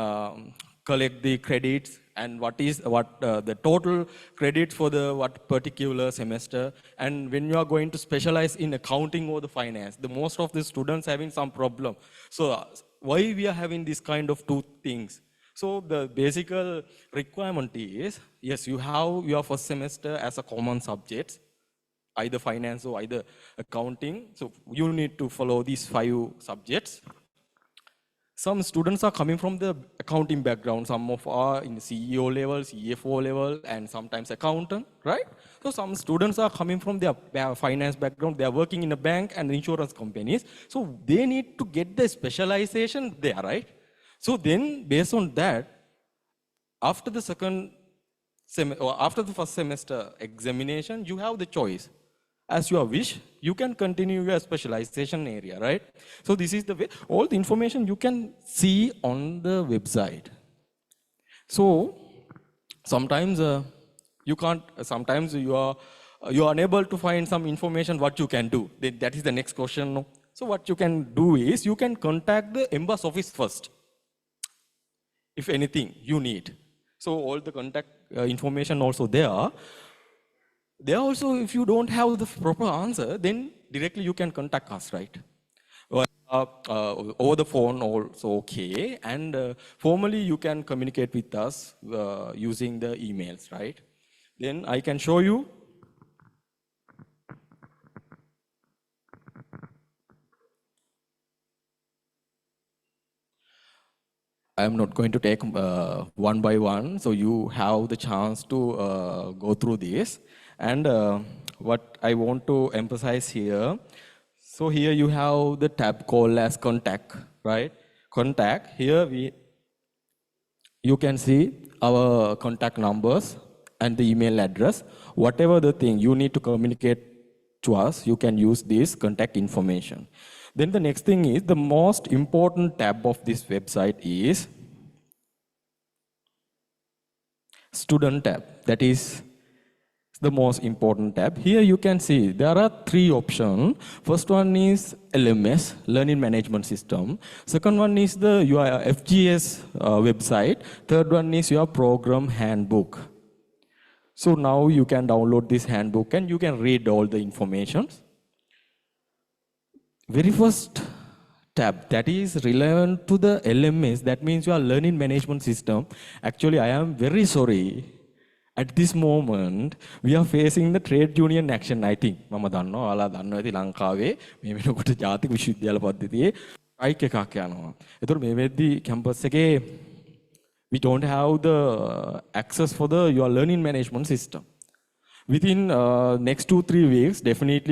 collect the credits and what the total credits for the what particular semester, and when you are going to specialize in accounting or the finance, the most of the students having some problem. So why we are having this kind of two things? So the basic requirement is, yes, you have your first semester as a common subject, either finance or either accounting. So you need to follow these 5 subjects. Some students are coming from the accounting background. Some of are in CEO level, CFO level, and sometimes accountant, right? So some students are coming from their finance background. They are working in a bank and insurance companies. So they need to get the specialization there, right? So then, based on that, after the after the first semester examination, you have the choice. As you wish, you can continue your specialization area, right? So this is the way, all the information you can see on the website. So sometimes you can't, sometimes you are unable to find some information what you can do. That is the next question. No? So what you can do is, you can contact the MBus office first, if anything you need. So all the contact information also there. There also, if you don't have the proper answer, then directly you can contact us, right? Over the phone also okay, and formally you can communicate with us using the emails, right? Then I can show you. I'm not going to take one by one, so you have the chance to go through this. And what I want to emphasize here, so here you have the tab called as contact, right? Contact, here you can see our contact numbers and the email address. Whatever the thing you need to communicate to us, you can use this contact information. Then the next thing is, the most important tab of this website is student tab. That is the most important tab. Here you can see there are 3 options. First one is LMS, Learning Management System. Second one is your FGS website. Third one is your program handbook. So now you can download this handbook and you can read all the information. Very first tab, that is relevant to the LMS, that means your Learning Management System. Actually, I am very sorry. At this moment, we are facing the trade union action, I think. මම දන්නවා ඔයාලා දන්නවා ඇති ලංකාවේ මේ වෙනකොට ජාතික විශ්වවිද්‍යාල පද්ධතියේ ස්ට්‍රයික් එකක් යනවා. ඒතකොට මේ වෙද්දී කැම්පස් එකේ we don't have the access for your learning management system. Within next 2-3 weeks, definitely